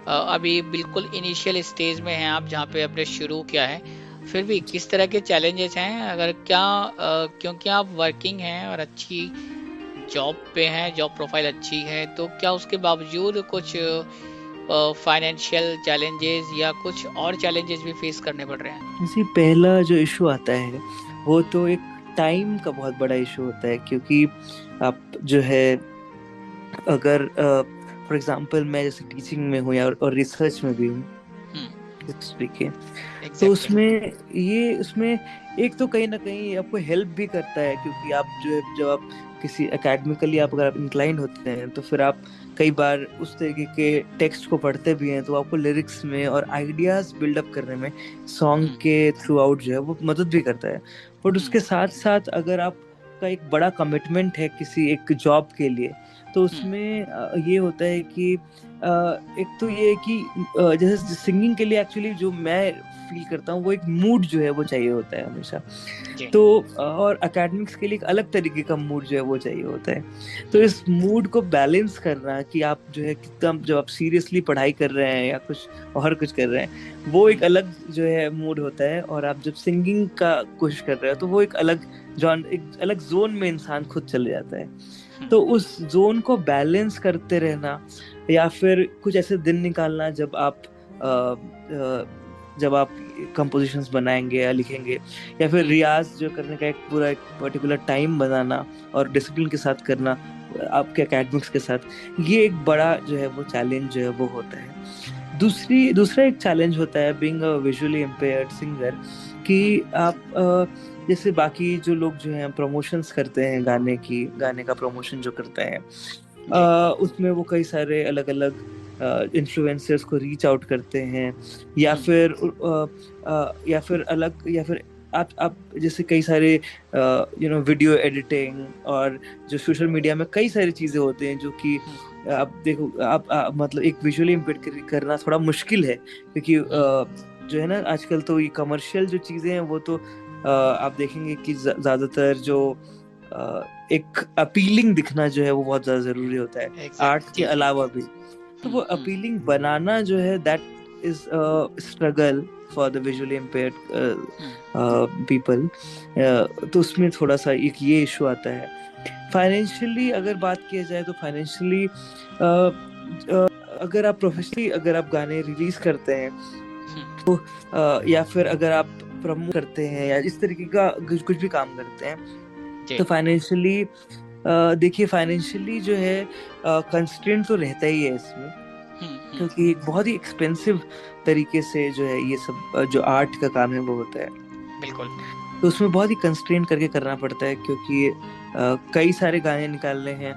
अभी बिल्कुल इनिशियल स्टेज में हैं आप, जहाँ पे आपने शुरू किया है, फिर भी किस तरह के चैलेंजेस हैं? अगर क्या क्योंकि आप वर्किंग हैं और अच्छी जॉब पे हैं, जॉब प्रोफाइल अच्छी है, तो क्या उसके बावजूद कुछ फाइनेंशियल चैलेंजेस या कुछ और चैलेंजेस भी फेस करने पड़ रहे हैं? जी, पहला जो इशू आता है वो तो एक टाइम का बहुत बड़ा इशू होता है, क्योंकि आप जो है अगर फॉर एग्जांपल मैं जैसे टीचिंग में हूँ और रिसर्च में भी हूँ, रिलेशनशिप्स भी के। तो Exactly. उसमें एक तो कहीं ना कहीं आपको हेल्प भी करता है, क्योंकि आप जो है जब आप किसी एकेडमिकली आप अगर इंक्लाइंड होते हैं तो फिर आप कई बार उस तरीके के टेक्स्ट को पढ़ते भी हैं, तो आपको लिरिक्स में और आइडियाज बिल्डअप करने में सॉन्ग के थ्रू आउट जो है वो मदद भी करता है। बट उसके साथ साथ अगर आपका एक बड़ा कमिटमेंट है किसी एक जॉब के लिए, तो उसमें ये होता है कि एक तो ये है कि जैसे सिंगिंग के लिए एक्चुअली जो मैं फील करता हूँ वो एक मूड जो है वो चाहिए होता है हमेशा। तो और एकेडमिक्स के लिए एक अलग तरीके का मूड जो है वो चाहिए होता है। तो इस मूड को बैलेंस करना कि आप जो है कितना, जब आप सीरियसली पढ़ाई कर रहे हैं या कुछ और कुछ कर रहे हैं, वो एक अलग जो है मूड होता है, और आप जब सिंगिंग का कोशिश कर रहे हो तो वो एक अलग जोन में इंसान खुद चले जाता है। तो उस जोन को बैलेंस करते रहना, या फिर कुछ ऐसे दिन निकालना जब आप कंपोजिशंस बनाएंगे या लिखेंगे, या फिर रियाज जो करने का एक पर्टिकुलर टाइम बनाना और डिसिप्लिन के साथ करना आपके एकेडमिक्स के साथ, ये एक बड़ा जो है वो चैलेंज जो है वो होता है। दूसरा एक चैलेंज होता है being a visually impaired singer, कि आप जैसे बाकी जो लोग जो हैं प्रमोशंस करते हैं गाने का प्रमोशन जो करते हैं, उसमें वो कई सारे अलग अलग इन्फ्लुएंसर्स को रीच आउट करते हैं, या फिर आप जैसे कई सारे वीडियो एडिटिंग और जो सोशल मीडिया में कई सारी चीजें होते हैं जो कि आप देखो मतलब एक विजुअली इम्पेयर्ड करना थोड़ा मुश्किल है, क्योंकि जो है ना आजकल तो ये कमर्शियल जो चीजें हैं वो तो आप देखेंगे कि ज्यादातर जो एक अपीलिंग दिखना जो है वो बहुत ज्यादा जरूरी होता है आर्ट के अलावा भी। तो वो अपीलिंग बनाना जो है that is struggle for the visually impaired people. तो उसमें थोड़ा सा एक ये इशू आता है। फाइनेंशियली अगर बात किया जाए तो फाइनेंशियली अगर आप प्रोफेशनली अगर आप गाने रिलीज करते हैं तो या फिर अगर आप प्रमोट करते हैं या इस तरीके का कुछ भी काम करते हैं, तो फाइनेंशियली देखिए फाइनेंशियली जो है कंस्ट्रेंट तो रहता ही है इसमें, क्योंकि बहुत ही एक्सपेंसिव तरीके से जो है ये सब जो आर्ट का काम है वो होता है। बिल्कुल। तो उसमें बहुत ही कंस्ट्रेन करके करना पड़ता है, क्योंकि कई सारे गाने निकालने हैं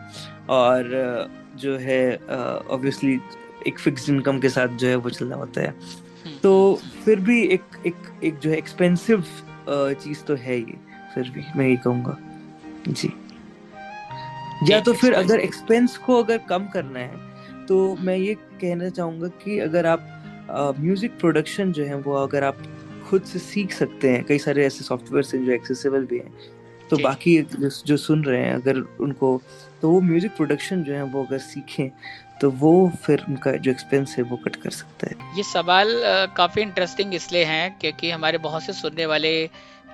और जो है ऑब्वियसली एक फिक्स्ड इनकम के साथ जो है वो चलना होता है। तो फिर भी एक जो है एक्सपेंसिव चीज तो है ये, फिर भी मैं ये कहूँगा जी। या तो फिर अगर एक्सपेंस को अगर कम करना है तो मैं ये कहना चाहूँगा कि अगर आप म्यूजिक प्रोडक्शन जो है वो अगर आप खुद से सीख सकते हैं, कई सारे ऐसे सॉफ्टवेयर हैं जो एक्सेसिबल भी हैं, तो बाकी जो सुन रहे हैं अगर उनको, तो वो म्यूजिक प्रोडक्शन जो है वो अगर सीखें तो वो फिर उनका जो एक्सपेंस है वो कट कर सकता है। ये सवाल काफ़ी इंटरेस्टिंग इसलिए हैं क्योंकि हमारे बहुत से सुनने वाले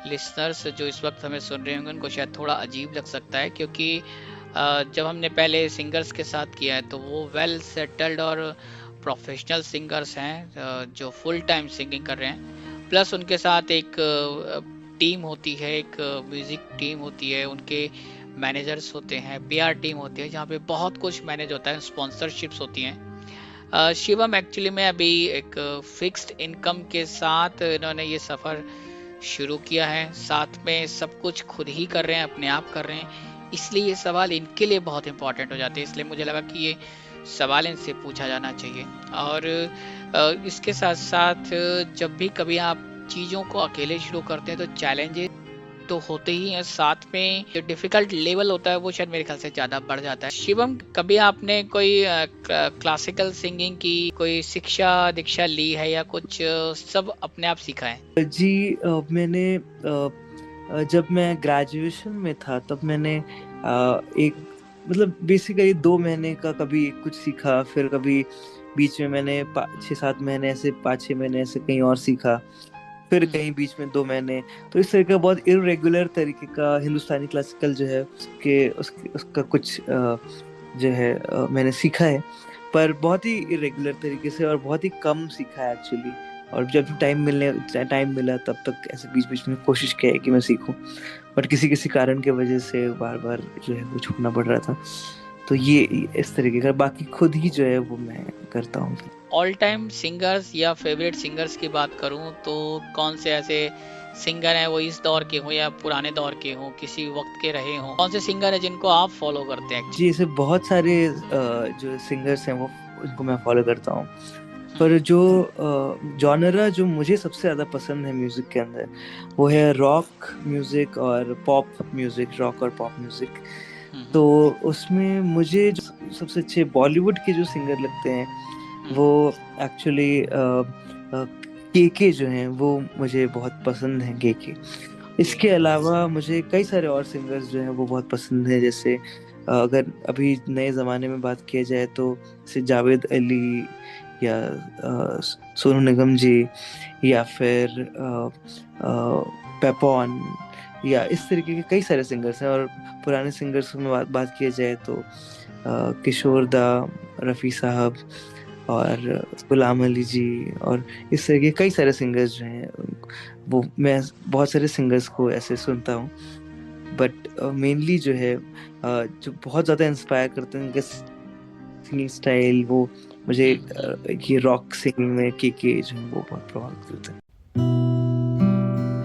लिसनर्स जो इस वक्त हमें सुन रहे होंगे उनको शायद थोड़ा अजीब लग सकता है, क्योंकि जब हमने पहले सिंगर्स के साथ किया है तो वो वेल सेटल्ड और प्रोफेशनल सिंगर्स हैं जो फुल टाइम सिंगिंग कर रहे हैं, प्लस उनके साथ एक टीम होती है, एक म्यूज़िक टीम होती है, उनके मैनेजर्स होते हैं, PR टीम होती है जहाँ पे बहुत कुछ मैनेज होता है, स्पॉन्सरशिप्स होती हैं। शिवम एक्चुअली में अभी एक फिक्स्ड इनकम के साथ इन्होंने ये सफ़र शुरू किया है, साथ में सब कुछ खुद ही कर रहे हैं, अपने आप कर रहे हैं, इसलिए ये सवाल इनके लिए बहुत इंपॉर्टेंट हो जाते हैं, इसलिए मुझे लगा कि ये सवाल इनसे पूछा जाना चाहिए। और इसके साथ साथ जब भी कभी आप चीज़ों को अकेले शुरू करते हैं तो चैलेंजेस तो होते ही हैं, साथ में जो डिफिकल्ट लेवल होता है वो शायद मेरे ख्याल से ज़्यादा बढ़ जाता है। शिवम, कभी आपने कोई क्लासिकल सिंगिंग की कोई शिक्षा दीक्षा ली है या कुछ सब अपने आप सीखा है? जी मैंने जब मैं ग्रेजुएशन में था तब मैंने एक मतलब बेसिकली 2 महीने का कभी कुछ सीखा, फिर कभी बीच में मैंने 6-7 महीने ऐसे 5-6 महीने ऐसे कहीं और सीखा, फिर कहीं बीच में 2 महीने। तो इस तरह का बहुत इरेगुलर तरीके का हिंदुस्तानी क्लासिकल जो है उसका कुछ जो है मैंने सीखा है, पर बहुत ही इरेगुलर तरीके से और बहुत ही कम सीखा है एक्चुअली। और जब टाइम मिला तब तक ऐसे बीच बीच में कोशिश किया है कि मैं सीखूं, बट किसी कारण के वजह से बार बार जो है वो छूटना पड़ रहा था। तो ये इस तरीके का, बाकी खुद ही जो है वो मैं करता हूँ। ऑल टाइम सिंगर्स या फेवरेट सिंगर्स की बात करूं तो कौन से ऐसे सिंगर हैं, वो इस दौर के हों या पुराने दौर के हों, किसी वक्त के रहे हों, कौन से सिंगर हैं जिनको आप फॉलो करते हैं? जी, ऐसे बहुत सारे जो सिंगर्स हैं वो उनको मैं फॉलो करता हूँ, पर जो जॉनरा जो मुझे सबसे ज़्यादा पसंद है म्यूज़िक के अंदर, वो है रॉक म्यूज़िक और पॉप म्यूज़िक, रॉक और पॉप म्यूज़िक। तो उसमें मुझे जो सबसे अच्छे बॉलीवुड के जो सिंगर लगते हैं, वो एक्चुअली के जो हैं वो मुझे बहुत पसंद हैं, के। इसके अलावा मुझे कई सारे और सिंगर्स जो हैं वो बहुत पसंद हैं, जैसे अगर अभी नए ज़माने में बात किया जाए तो जैसे जावेद अली या सोनू निगम जी, या फिर पेपॉन, या इस तरीके के कई सारे सिंगर्स हैं। और पुराने सिंगर्स में बात किया जाए तो किशोर दा, रफ़ी साहब और गुलाम अली जी, और इस तरह के कई सारे सिंगर्स जो हैं, वो मैं बहुत सारे सिंगर्स को ऐसे सुनता हूँ। बट मेनली जो है जो बहुत ज़्यादा इंस्पायर करते हैं उनका सिंगिंग स्टाइल, वो मुझे ये रॉक सिंगिंग में के जो है वो बहुत प्रभावित करते हैं।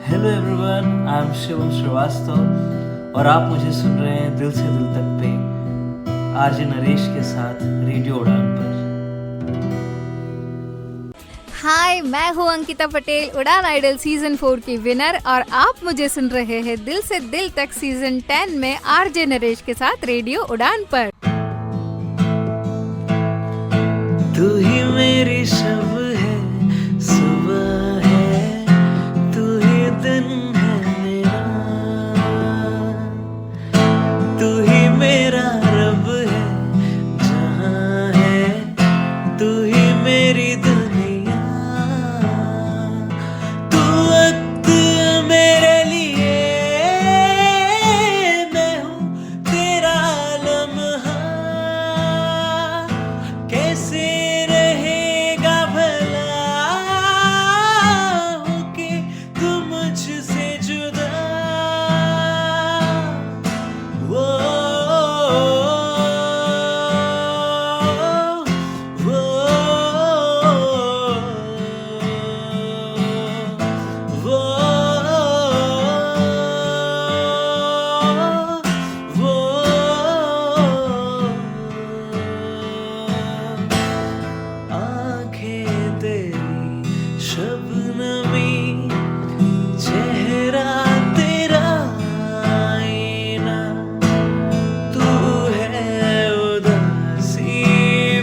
Hello everyone, I am Shivam Srivastava और आप मुझे सुन रहे हैं दिल से दिल तक पे आरजे नरेश के साथ रेडियो उड़ान पर। हाय, मैं हूँ अंकिता पटेल, उड़ान आइडल सीजन 4 की विनर, और आप मुझे सुन रहे हैं दिल से दिल तक सीजन 10 में आरजे नरेश के साथ रेडियो उड़ान पर। तू ही मेरी शब है, सुबह है, तू ही दिन है मेरा, तू ही मेरा रब है, जहां है तू ही मेरी दुनिया, तू वक्त मेरे लिए, मैं हूँ तेरा लम्हा, कैसे रहेगा भला होके तू मुझसे जुदा, वो आंखें तेरी शबनमी, चेहरा तेरा आईना, तू है उदासी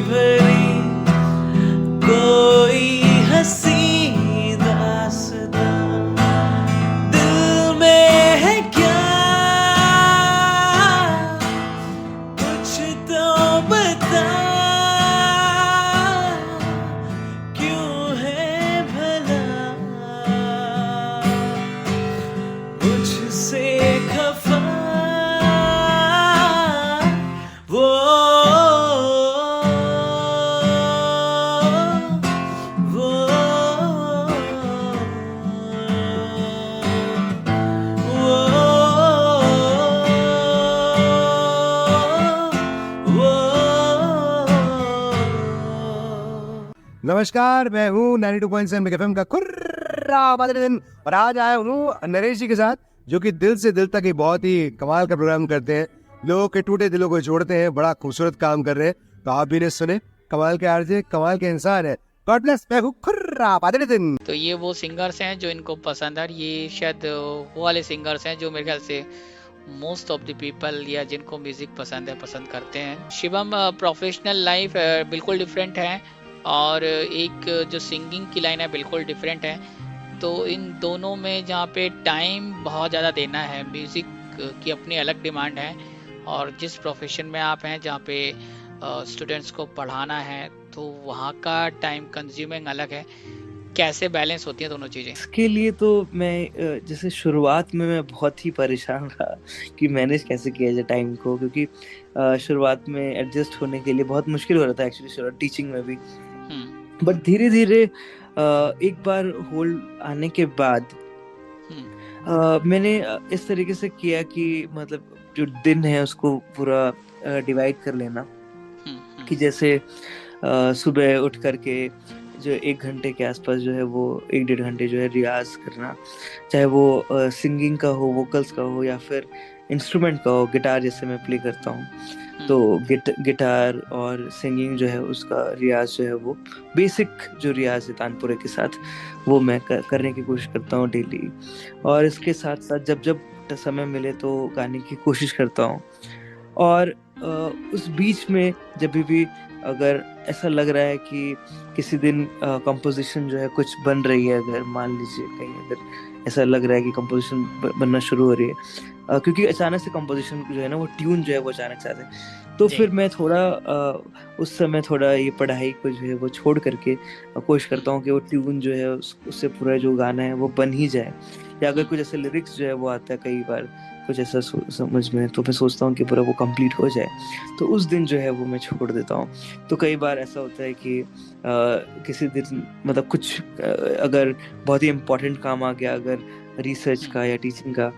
भरी कोई हंसी दास्तां, दिल में है क्या कुछ तो बता, क्यों है भला मुझसे खफा, वो नमस्कार, मैं हूँ 92.7 मेगा एफएम का कुर्रा दिन, और आज आया हूँ नरेश जी के साथ, जो कि दिल से दिल तक एक बहुत ही कमाल का प्रोग्राम करते हैं, लोगों के टूटे दिलों को जोड़ते हैं, बड़ा खूबसूरत काम कर रहे हैं। तो आप भी ने सुने, कमाल के आरजे, कमाल के इंसान है। गॉड ब्लेस, मैं हूँ कुर्रा दिन। तो ये वो सिंगर्स हैं जो इनको पसंद है, ये शायद वो वाले सिंगर्स हैं जो मेरे ख्याल से मोस्ट ऑफ द पीपल या जिनको म्यूजिक पसंद है पसंद करते हैं। शिवम प्रोफेशनल लाइफ बिल्कुल डिफरेंट है और एक जो सिंगिंग की लाइन है बिल्कुल डिफरेंट है। तो इन दोनों में जहाँ पे टाइम बहुत ज़्यादा देना है, म्यूज़िक की अपनी अलग डिमांड है, और जिस प्रोफेशन में आप हैं जहाँ पे स्टूडेंट्स को पढ़ाना है तो वहाँ का टाइम कंज्यूमिंग अलग है। कैसे बैलेंस होती है दोनों चीज़ें? इसके लिए तो मैं जैसे शुरुआत में मैं बहुत ही परेशान रहा कि मैनेज कैसे किया जाए टाइम को, क्योंकि शुरुआत में एडजस्ट होने के लिए बहुत मुश्किल हो रहा था एक्चुअली, टीचिंग में भी। बट धीरे धीरे एक बार होल्ड आने के बाद मैंने इस तरीके से किया कि मतलब जो दिन है उसको पूरा डिवाइड कर लेना, कि जैसे सुबह उठ करके जो 1 घंटे के आसपास जो है वो 1-1.5 घंटे जो है रियाज करना, चाहे वो सिंगिंग का हो, वोकल्स का हो, या फिर इंस्ट्रूमेंट का हो। गिटार जैसे मैं प्ले करता हूँ तो गिटार और सिंगिंग जो है उसका रियाज जो है वो बेसिक जो रियाज है तानपुरे के साथ वो मैं करने की कोशिश करता हूँ डेली। और इसके साथ साथ जब जब समय मिले तो गाने की कोशिश करता हूँ। और उस बीच में जब भी अगर ऐसा लग रहा है कि किसी दिन कंपोजिशन जो है कुछ बन रही है, अगर मान लीजिए कहीं अगर ऐसा लग रहा है कि कंपोजिशन बनना शुरू हो रही है, क्योंकि अचानक से कंपोजिशन जो है ना वो ट्यून जो है वो अचानक से आता है, तो फिर मैं थोड़ा उस समय थोड़ा ये पढ़ाई को जो है वो छोड़ करके कोशिश करता हूँ कि वो ट्यून जो है उससे पूरा जो गाना है वो बन ही जाए। या अगर कुछ ऐसे लिरिक्स जो है वो आता है कई बार कुछ ऐसा समझ में, तो मैं सोचता हूँ कि पूरा वो कंप्लीट हो जाए, तो उस दिन जो है वो मैं छोड़ देता हूँ। तो कई बार ऐसा होता है कि किसी दिन मतलब कुछ अगर बहुत ही इम्पोर्टेंट काम आ गया, अगर रिसर्च का या टीचिंग का,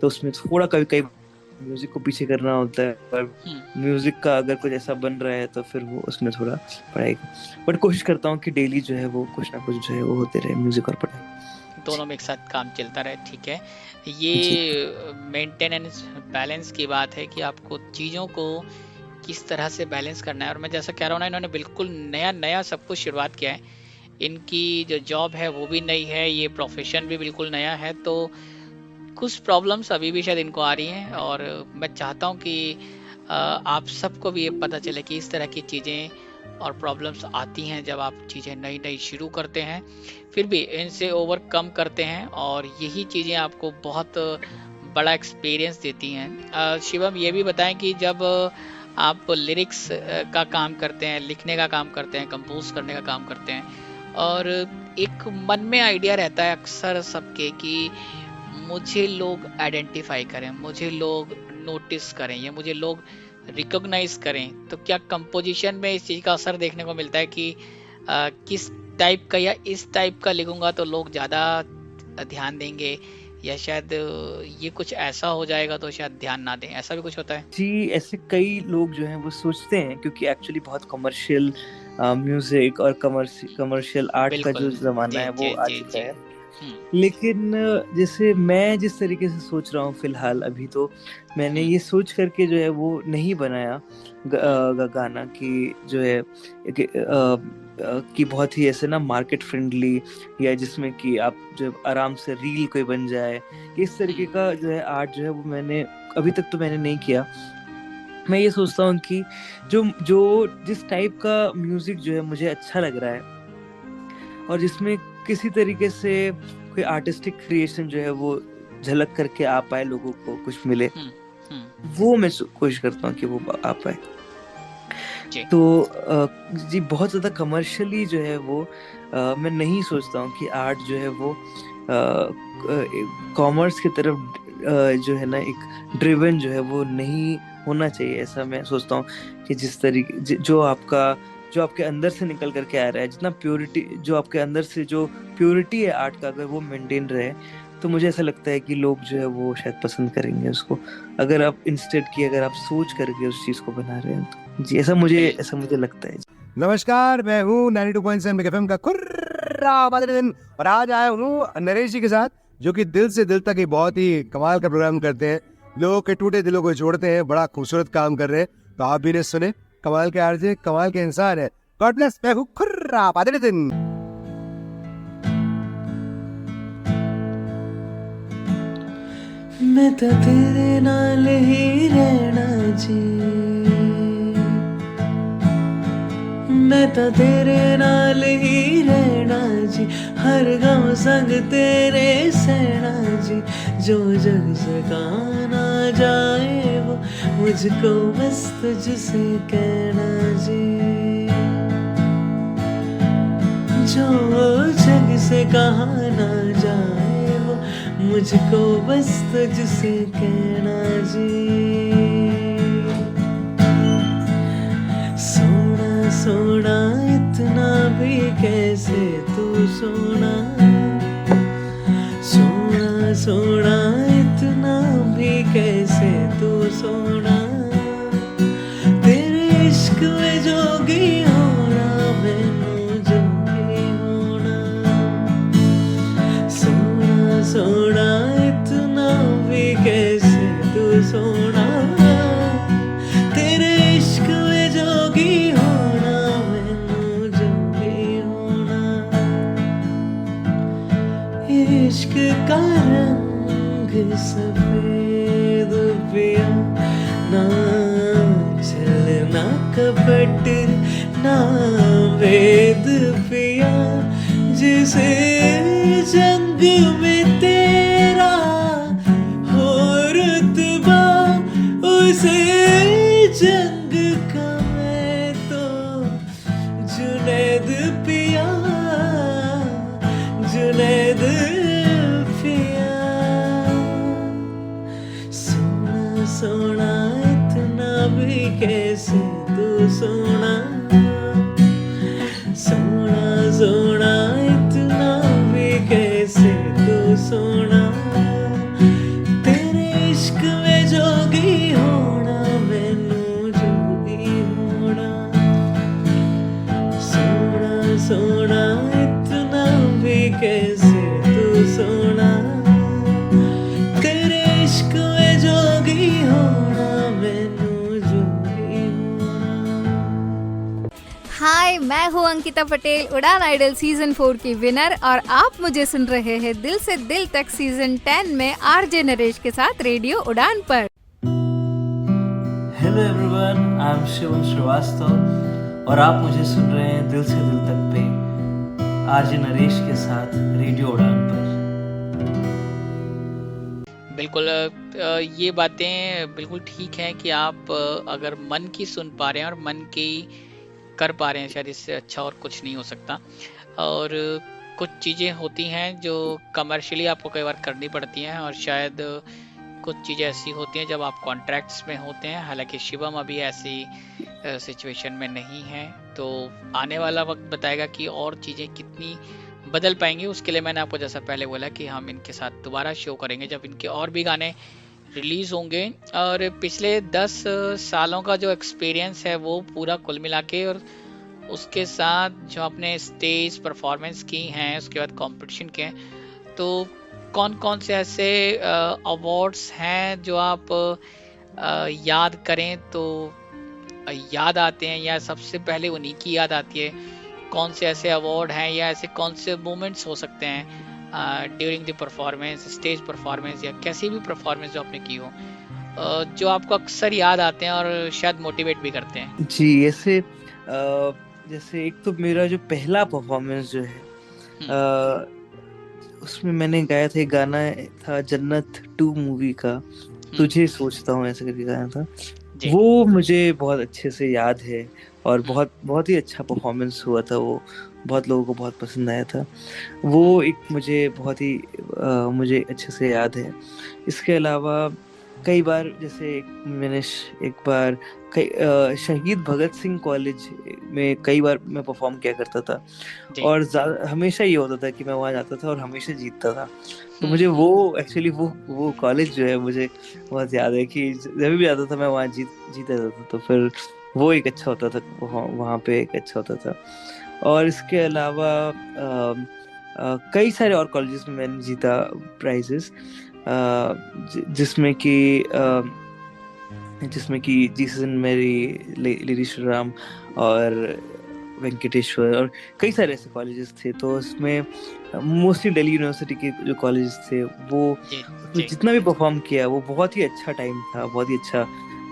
तो उसमें थोड़ा कई म्यूजिक को पीछे करना होता है। पर म्यूजिक का अगर कुछ ऐसा बन रहा है तो फिर वो उसमें थोड़ा पढ़ाई, बट कोशिश करता हूँ कि डेली जो है वो कुछ ना कुछ जो है वो होते रहे, म्यूजिक और पढ़ाई दोनों में एक साथ काम चलता रहे। ठीक है, ये मेंटेनेंस बैलेंस की बात है कि आपको चीज़ों को किस तरह से बैलेंस करना है। और मैं जैसा कह रहा हूँ ना, इन्होंने बिल्कुल नया सब कुछ शुरुआत किया है। इनकी जो जॉब है वो भी नई है, ये प्रोफेशन भी बिल्कुल नया है, तो कुछ प्रॉब्लम्स अभी भी शायद इनको आ रही हैं। और मैं चाहता हूँ कि आप सबको भी ये पता चले कि इस तरह की चीज़ें और प्रॉब्लम्स आती हैं जब आप चीज़ें नई शुरू करते हैं, फिर भी इनसे ओवरकम करते हैं, और यही चीज़ें आपको बहुत बड़ा एक्सपीरियंस देती हैं। शिवम, ये भी बताएं कि जब आप लिरिक्स का काम करते हैं, लिखने का काम करते हैं, कंपोज करने का काम करते हैं, और एक मन में आइडिया रहता है अक्सर सबके कि मुझे लोग आइडेंटिफाई करें, मुझे लोग नोटिस करें, या मुझे लोग रिकॉग्नाइज करें, तो क्या कंपोजिशन में इस चीज़ का असर देखने को मिलता है कि किस टाइप का या इस टाइप का लिखूंगा तो लोग ज़्यादा ध्यान देंगे, या शायद ये कुछ ऐसा हो जाएगा तो शायद ध्यान ना दें, ऐसा भी कुछ होता है? जी, ऐसे कई लोग जो हैं वो सोचते हैं, क्योंकि एक्चुअली बहुत कमर्शियल म्यूजिक और कमर्शियल आर्ट का जो ज़माना है वो आ चुका है। लेकिन जैसे मैं जिस तरीके से सोच रहा हूँ फिलहाल, अभी तो मैंने ये सोच करके जो है वो नहीं बनाया गाना कि जो है कि बहुत ही ऐसे ना मार्केट फ्रेंडली, या जिसमें कि आप जो आराम से रील कोई बन जाए, इस तरीके का जो है आर्ट जो है वो मैंने अभी तक तो मैंने नहीं किया। मैं ये सोचता हूँ कि जो जिस टाइप का म्यूजिक जो है मुझे अच्छा लग रहा है, और जिसमें किसी तरीके से कोई आर्टिस्टिक क्रिएशन जो है वो झलक करके आ पाए, लोगों को कुछ मिले, वो मैं कोशिश करता हूँ कि वो आ पाए। तो जी बहुत ज़्यादा कमर्शियली जो है वो मैं नहीं सोचता हूँ कि आर्ट जो है वो कॉमर्स की तरफ जो है ना एक ड्रिवन जो है वो नहीं होना चाहिए। ऐसा मैं सोचता हूँ कि जिस तरीके जो आपके अंदर से निकल करके आ रहा है, जितना प्योरिटी जो आपके अंदर से जो प्योरिटी है आर्ट का, अगर वो मेंटेन रहे, तो मुझे ऐसा लगता है कि लोग जो है वो शायद पसंद करेंगे उसको, अगर आप इंस्टेड की अगर आप सोच करके उस चीज को बना रहे हैं तो। जी ऐसा मुझे लगता है। नमस्कार, मैं हूँ 92.7 मेगा एफएम का खुर्रा दिन, और आज आया हूँ नरेश जी के साथ, जो कि दिल से दिल तक एक बहुत ही कमाल का प्रोग्राम करते हैं, लोगों के टूटे दिलों को जोड़ते हैं, बड़ा खूबसूरत काम कर रहे हैं। तो आप भी ने सुने, कमाल के आरजे, कमाल के इंसान है। गॉड ब्लेस, मैं हूँ खुर्रा दिन। मैं तो तेरे नाल ही रहना जी, मैं तो तेरे नाल ही रहना जी, हर गम संग तेरे सहना जी, जो जग से कहा ना जाए वो मुझको बस तुझसे कहना जी, जो जग से कहा ना जाए वो मुझको बस तुझसे कहना जी। सोना सोना इतना भी कैसे तू सोना, सोना सोना इतना भी कैसे तू सोना, तेरे इश्क में जोगी हो इश्क का रंग सफेद पिया, ना छल ना कपट ना वेद पिया, जिसे जंग में तेरा हो रुतबा, उसे जंग का मैं तो जुनैद पिया, जुनैद पिया। सोना सोना इतना भी कैसे तू सोना, सोना सोना इतना भी कैसे तू सोना, तेरे इश्क में जोगी होना मैनू जोगी होना, सोना सोना इतना भी कैसे तू सोना, तेरे इश्क में जोगी होना मैनू जोगी होना। हाय, मैं हूँ अंकिता पटेल, उड़ान आइडल सीजन 4 की विनर, और आप मुझे सुन रहे हैं दिल से दिल तक सीजन 10 में आरजे नरेश के साथ रेडियो उड़ान पर। Hello everyone, I am Shivam Srivastava और आप मुझे सुन रहे हैं दिल से दिल तक पे आरजे नरेश के साथ रेडियो उड़ान पर। बिल्कुल ये बातें बिल्कुल ठीक हैं कि आप अगर मन की सुन पा रहे हैं और मन की कर पा रहे हैं, शायद इससे अच्छा और कुछ नहीं हो सकता। और कुछ चीज़ें होती हैं जो कमर्शियली आपको कई बार करनी पड़ती हैं, और शायद कुछ चीज़ें ऐसी होती हैं जब आप कॉन्ट्रैक्ट्स में होते हैं। हालांकि शिवम अभी ऐसी सिचुएशन में नहीं है, तो आने वाला वक्त बताएगा कि और चीज़ें कितनी बदल पाएंगी। उसके लिए मैंने आपको जैसा पहले बोला कि हम इनके साथ दोबारा शो करेंगे जब इनके और भी गाने रिलीज़ होंगे। और पिछले 10 सालों का जो एक्सपीरियंस है वो पूरा कुल मिला के, और उसके साथ जो आपने स्टेज परफॉर्मेंस की हैं, उसके बाद कंपटीशन के हैं, तो कौन कौन से ऐसे अवार्ड्स हैं जो आप याद करें तो याद आते हैं, या सबसे पहले उन्हीं की याद आती है? कौन से ऐसे अवार्ड हैं या ऐसे कौन से मोमेंट्स हो सकते हैं during the performance, stage performance या कैसी भी परफॉर्मेंस जो आपने की हो, जो आपको अक्सर याद आते हैं और शायद मोटिवेट भी करते हैं? जी, ऐसे जैसे एक तो मेरा जो पहला परफॉर्मेंस जो है उसमें मैंने गाया था, एक गाना था जन्नत 2 मूवी का, तुझे सोचता हूँ ऐसे करके गाया था। वो मुझे बहुत अच्छे से याद है और बहुत ही अच्छा परफॉर्मेंस हुआ था। वो बहुत लोगों को बहुत पसंद आया था। वो एक मुझे बहुत ही मुझे अच्छे से याद है। इसके अलावा कई बार जैसे मैंने एक बार शहीद भगत सिंह कॉलेज में कई बार मैं परफॉर्म किया करता था, और हमेशा ये होता था कि मैं वहाँ जाता था और हमेशा जीतता था। तो मुझे वो एक्चुअली वो कॉलेज जो है मुझे बहुत याद है कि जब भी आता था मैं वहाँ जीता था, तो फिर वो एक अच्छा होता था, वहाँ पे एक अच्छा होता था। और इसके अलावा कई सारे और कॉलेजेस में मैंने जीता प्राइजेस, जिसमें कि Jesus and Mary, lady Shri Ram और वेंकटेश्वर और कई सारे ऐसे कॉलेजेस थे। तो उसमें मोस्टली दिल्ली यूनिवर्सिटी के जो कॉलेजेस थे वो जितना भी परफॉर्म किया वो बहुत ही अच्छा टाइम था, बहुत ही अच्छा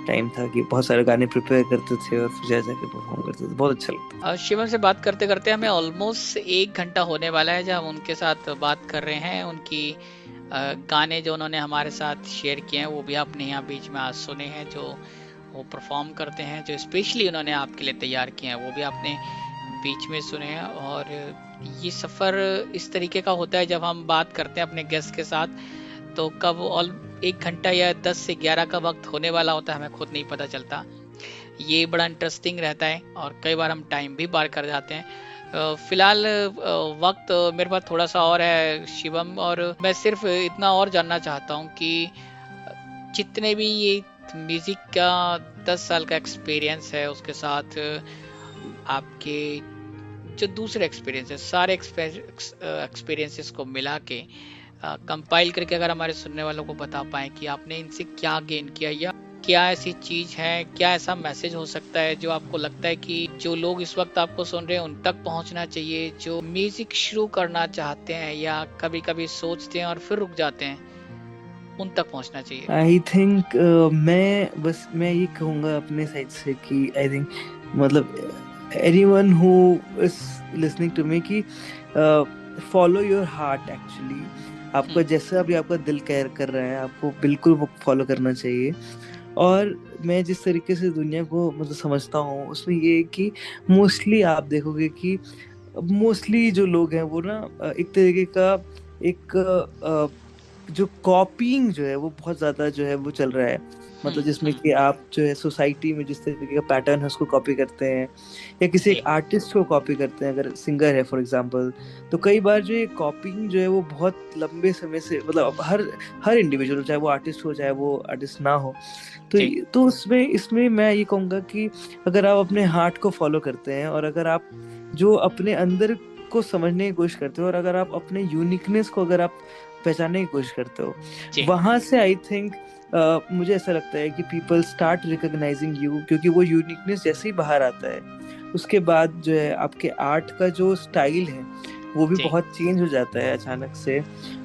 टाइम था कि बहुत सारे गाने प्रिपेयर करते थे और फिर जाके परफॉर्म करते थे। बहुत अच्छा लगता। शिवम से बात करते करते हमें ऑलमोस्ट 1 घंटा होने वाला है जब हम उनके साथ बात कर रहे हैं। उनकी गाने जो उन्होंने हमारे साथ शेयर किए हैं वो भी आपने यहाँ बीच में आज सुने हैं, जो वो परफॉर्म करते हैं, जो स्पेशली उन्होंने आपके लिए तैयार किए हैं वो भी आपने बीच में सुने हैं। और ये सफ़र इस तरीके का होता है जब हम बात करते हैं अपने गेस्ट के साथ, तो कब 1 घंटा या 10 से 11 का वक्त होने वाला होता है हमें खुद नहीं पता चलता। ये बड़ा इंटरेस्टिंग रहता है और कई बार हम टाइम भी पार कर जाते हैं। फिलहाल वक्त मेरे पास थोड़ा सा और है शिवम, और मैं सिर्फ इतना और जानना चाहता हूँ कि जितने भी ये म्यूज़िक का 10 साल का एक्सपीरियंस है, उसके साथ आपके जो दूसरे एक्सपीरियंस है, सारे एक्सपीरियंसेस को मिला के कंपाइल करके अगर हमारे सुनने वालों को बता पाएं कि आपने इनसे क्या गेन किया या क्या ऐसी चीज है, क्या ऐसा मैसेज हो सकता है जो आपको लगता है कि जो लोग इस वक्त आपको सुन रहे हैं उन तक पहुंचना चाहिए, जो म्यूजिक शुरू करना चाहते हैं या कभी कभी सोचते हैं और फिर रुक जाते हैं, उन तक पहुंचना चाहिए? आई थिंक मैं ये कहूँगा अपने साइड से कि आई थिंक मतलब anyone who is listening to me कि फॉलो योर हार्ट। एक्चुअली आपका जैसा भी आपका दिल केयर कर रहा है आपको बिल्कुल वो फॉलो करना चाहिए। और मैं जिस तरीके से दुनिया को मतलब समझता हूँ उसमें ये है कि मोस्टली आप देखोगे कि मोस्टली जो लोग हैं वो ना एक तरीके का एक जो कॉपीइंग जो है वो बहुत ज्यादा जो है वो चल रहा है। मतलब जिसमें कि आप जो है सोसाइटी में जिस तरीके का पैटर्न है उसको कॉपी करते हैं या किसी एक आर्टिस्ट को कॉपी करते हैं। अगर सिंगर है फॉर एग्जांपल, तो कई बार जो ये कॉपीइंग जो है वो बहुत लंबे समय से मतलब हर इंडिविजुअल, चाहे वो आर्टिस्ट हो चाहे वो आर्टिस्ट ना हो, तो इसमें मैं ये कहूँगा कि अगर आप अपने हार्ट को फॉलो करते हैं और अगर आप जो अपने अंदर को समझने की कोशिश करते हो और अगर आप अपने यूनिकनेस को अगर आप पहचानने की कोशिश करते हो, वहां से आई थिंक मुझे ऐसा लगता है कि पीपल स्टार्ट रिकॉग्नाइजिंग यू, क्योंकि वो यूनिकनेस जैसे ही बाहर आता है उसके बाद जो है आपके आर्ट का जो स्टाइल है वो भी बहुत चेंज हो जाता है अचानक से,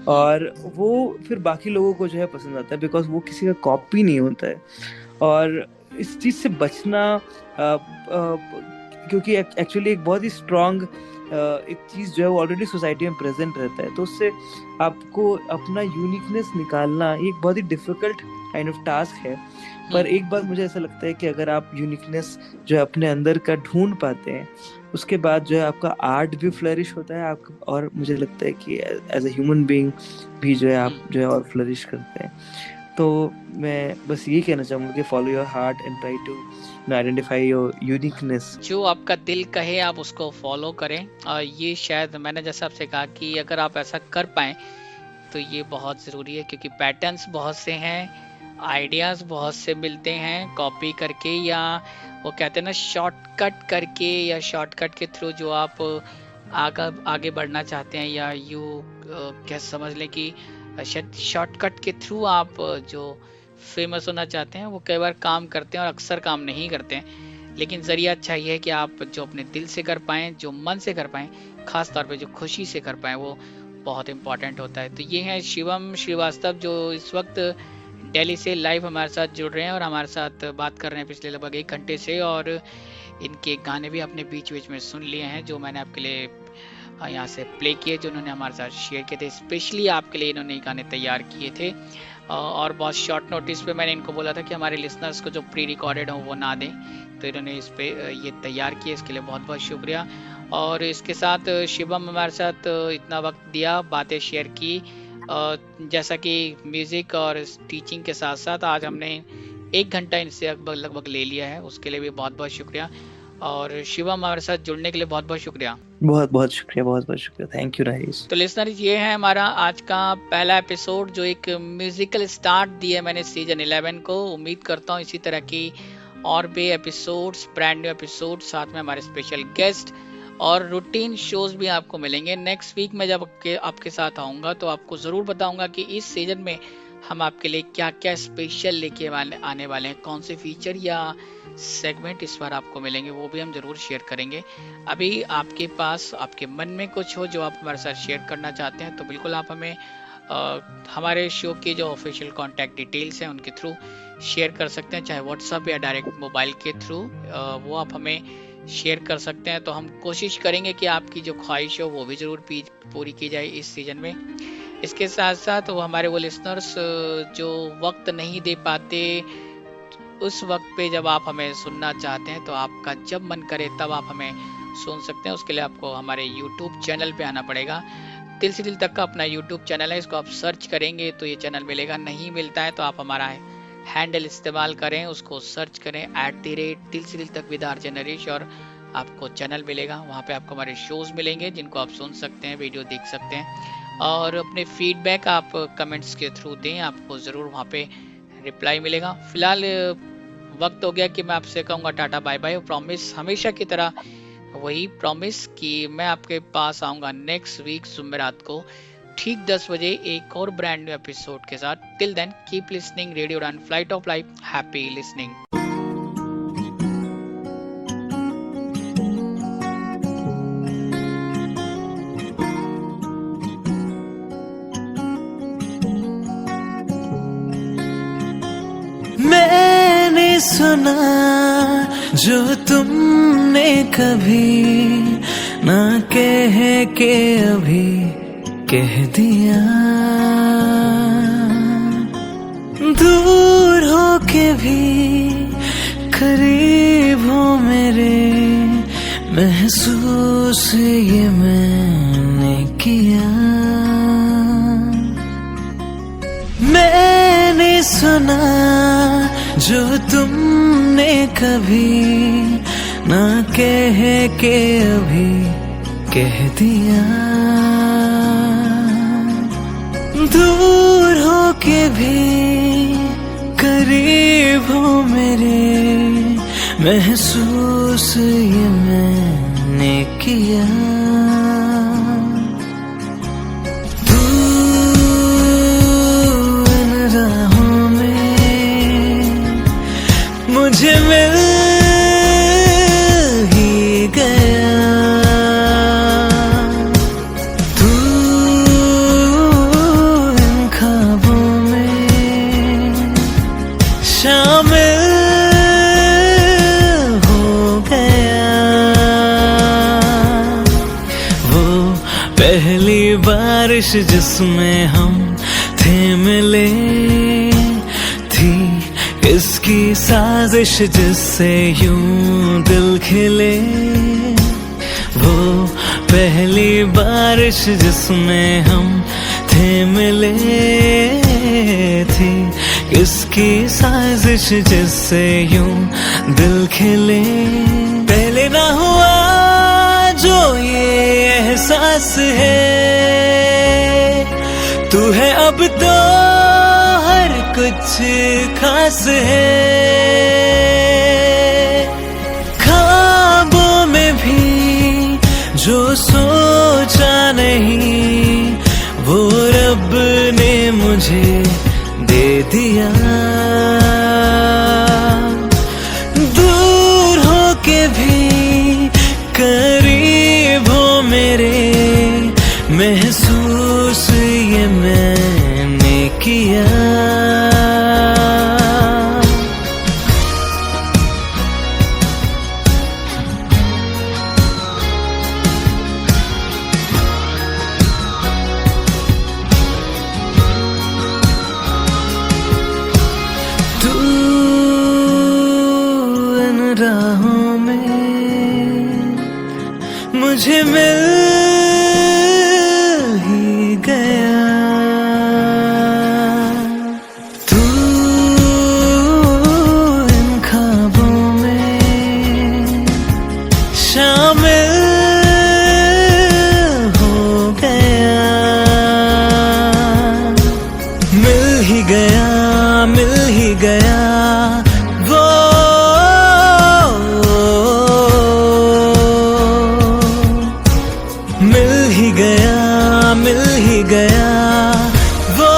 और वो फिर बाकी लोगों को जो है पसंद आता है बिकॉज वो किसी का कॉपी नहीं होता है। और इस चीज से बचना क्योंकि एक्चुअली एक बहुत ही स्ट्रांग एक चीज जो है वो ऑलरेडी सोसाइटी में प्रेजेंट रहता है, तो उससे आपको अपना यूनिकनेस निकालना एक बहुत ही डिफिकल्ट काइंड ऑफ टास्क है। पर एक बार मुझे ऐसा लगता है कि अगर आप यूनिकनेस जो है अपने अंदर का ढूंढ पाते हैं उसके बाद जो है आपका आर्ट भी फ्लरिश होता है आपका, और मुझे लगता है कि एज अ ह्यूमन बीइंग भी जो है आप जो है और फ्लरिश करते हैं। तो मैं बस ये कहना चाहूँगा कि follow your heart and try to identify your uniqueness. जो आपका दिल कहे आप उसको फॉलो करें, और ये शायद मैंने जैसा आपसे कहा कि अगर आप ऐसा कर पाएं तो ये बहुत ज़रूरी है, क्योंकि पैटर्न्स बहुत से हैं, आइडियाज़ बहुत से मिलते हैं कॉपी करके, या वो कहते हैं ना शॉर्टकट करके या शॉर्टकट के थ्रू जो आप आगे बढ़ना चाहते हैं, या क्या समझ लें कि शॉर्टकट के थ्रू आप जो फेमस होना चाहते हैं वो कई बार काम करते हैं और अक्सर काम नहीं करते हैं। लेकिन ज़रिया अच्छा ये है कि आप जो अपने दिल से कर पाएँ, जो मन से कर पाएँ, ख़ास तौर पे जो खुशी से कर पाएँ, वो बहुत इम्पॉर्टेंट होता है। तो ये है शिवम श्रीवास्तव जो इस वक्त दिल्ली से लाइव हमारे साथ जुड़ रहे हैं और हमारे साथ बात कर रहे हैं पिछले लगभग 1 घंटे से, और इनके गाने भी आपने बीच बीच में सुन लिए हैं जो मैंने आपके लिए यहाँ से प्ले किए, जो उन्होंने हमारे साथ शेयर किए थे। स्पेशली आपके लिए इन्होंने गाने तैयार किए थे, और बहुत शॉर्ट नोटिस पे मैंने इनको बोला था कि हमारे लिसनर्स को जो प्री रिकॉर्डेड हो वो ना दें, तो इन्होंने इस पे ये तैयार किए, इसके लिए बहुत बहुत शुक्रिया। और इसके साथ शिवम हमारे साथ इतना वक्त दिया, बातें शेयर की, जैसा कि म्यूज़िक और टीचिंग के साथ साथ आज हमने 1 घंटा इनसे लगभग ले लिया है, उसके लिए भी बहुत बहुत शुक्रिया। और शिवम हमारे साथ जुड़ने के लिए बहुत बहुत शुक्रिया। बहुत बहुत शुक्रिया। Thank you Rajesh. तो लिसनर्स, ये है हमारा आज का पहला एपिसोड, जो एक म्यूजिकल स्टार्ट दिया मैंने सीजन 11 को। उम्मीद करता हूँ इसी तरह की और भी एपिसोड्स, ब्रांड न्यू एपिसोड, साथ में हमारे स्पेशल गेस्ट और रूटीन शोज भी आपको मिलेंगे। नेक्स्ट वीक में जब आपके साथ आऊँगा तो आपको ज़रूर बताऊँगा कि इस सीजन में हम आपके लिए क्या क्या स्पेशल लेके आने वाले हैं, कौन से फीचर या सेगमेंट इस बार आपको मिलेंगे, वो भी हम जरूर शेयर करेंगे। अभी आपके पास आपके मन में कुछ हो जो आप हमारे साथ शेयर करना चाहते हैं तो बिल्कुल आप हमें हमारे शो की जो ऑफिशियल कॉन्टैक्ट डिटेल्स हैं उनके थ्रू शेयर कर सकते हैं, चाहे व्हाट्सएप या डायरेक्ट मोबाइल के थ्रू, वो आप हमें शेयर कर सकते हैं। तो हम कोशिश करेंगे कि आपकी जो ख्वाहिश हो वो भी ज़रूर पूरी की जाए इस सीज़न में। इसके साथ साथ वो हमारे वो लिसनर्स जो वक्त नहीं दे पाते, उस वक्त पे जब आप हमें सुनना चाहते हैं तो आपका जब मन करे तब आप हमें सुन सकते हैं। उसके लिए आपको हमारे YouTube चैनल पे आना पड़ेगा। दिल से दिल तक का अपना YouTube चैनल है, इसको आप सर्च करेंगे तो ये चैनल मिलेगा। नहीं मिलता है तो आप हमारा हैंडल इस्तेमाल करें, उसको सर्च करें @दिल से दिल तक विद आरजे नरेश, और आपको चैनल मिलेगा। वहाँ पे आपको हमारे शोज मिलेंगे जिनको आप सुन सकते हैं, वीडियो देख सकते हैं, और अपने फीडबैक आप कमेंट्स के थ्रू दें, आपको ज़रूर वहाँ पे रिप्लाई मिलेगा। फिलहाल वक्त हो गया कि मैं आपसे कहूँगा टाटा बाय बाय। प्रॉमिस हमेशा की तरह वही प्रॉमिस कि मैं आपके पास आऊँगा नेक्स्ट वीक जुमेरात को ठीक 10 बजे एक और ब्रांड न्यू एपिसोड के साथ। Till then keep listening radio Udaan, flight of life. Happy listening. मैंने सुना जो तुमने कभी ना कह के अभी कह दिया, दूर हो के भी करीब हो मेरे, महसूस ये मैंने किया। मैंने सुना जो तुमने कभी ना कह के अभी कह दिया, दूर हो के भी करीब हो मेरे, महसूस ये मैंने किया। मुझे मिल ही गया तू इन ख्वाबों में शामिल हो गया। वो पहली बारिश जिसमें हम थे मिले थी, इसकी साजिश जिससे यूं दिल खिले। वो पहली बारिश जिसमें हम थे मिले थी, इसकी साजिश जिससे यूं दिल खिले। पहले ना हुआ जो ये एहसास है, तू है अब तो हर कुछ खास है। ख्वाबों में भी जो सोचा नहीं, वो रब ने मुझे दे दिया। दूर हो के भी करीब हो मेरे, महसूस ये मैंने किया। तू इन राहों में मुझे मिल ही गया। तू इन ख्वाबों में शामिल हो गया। मिल ही गया, मिल ही गया वो, मिल ही गया, मिल ही गया वो,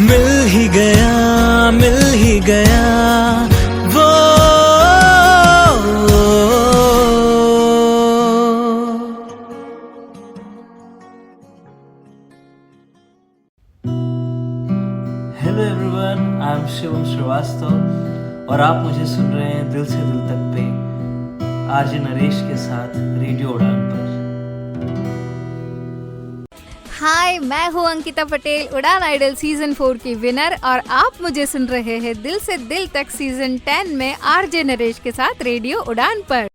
मिल ही गया, मिल ही गया वो। Hello everyone, I am Shivam Srivastava और आप मुझे सुन रहे हैं दिल से दिल तक पे आरजे नरेश के साथ रेडियो उड़ान पर। हाय, मैं हूँ अंकिता पटेल, उड़ान आइडल सीजन 4 की विनर, और आप मुझे सुन रहे हैं दिल से दिल तक सीजन 10 में आरजे नरेश के साथ रेडियो उड़ान पर।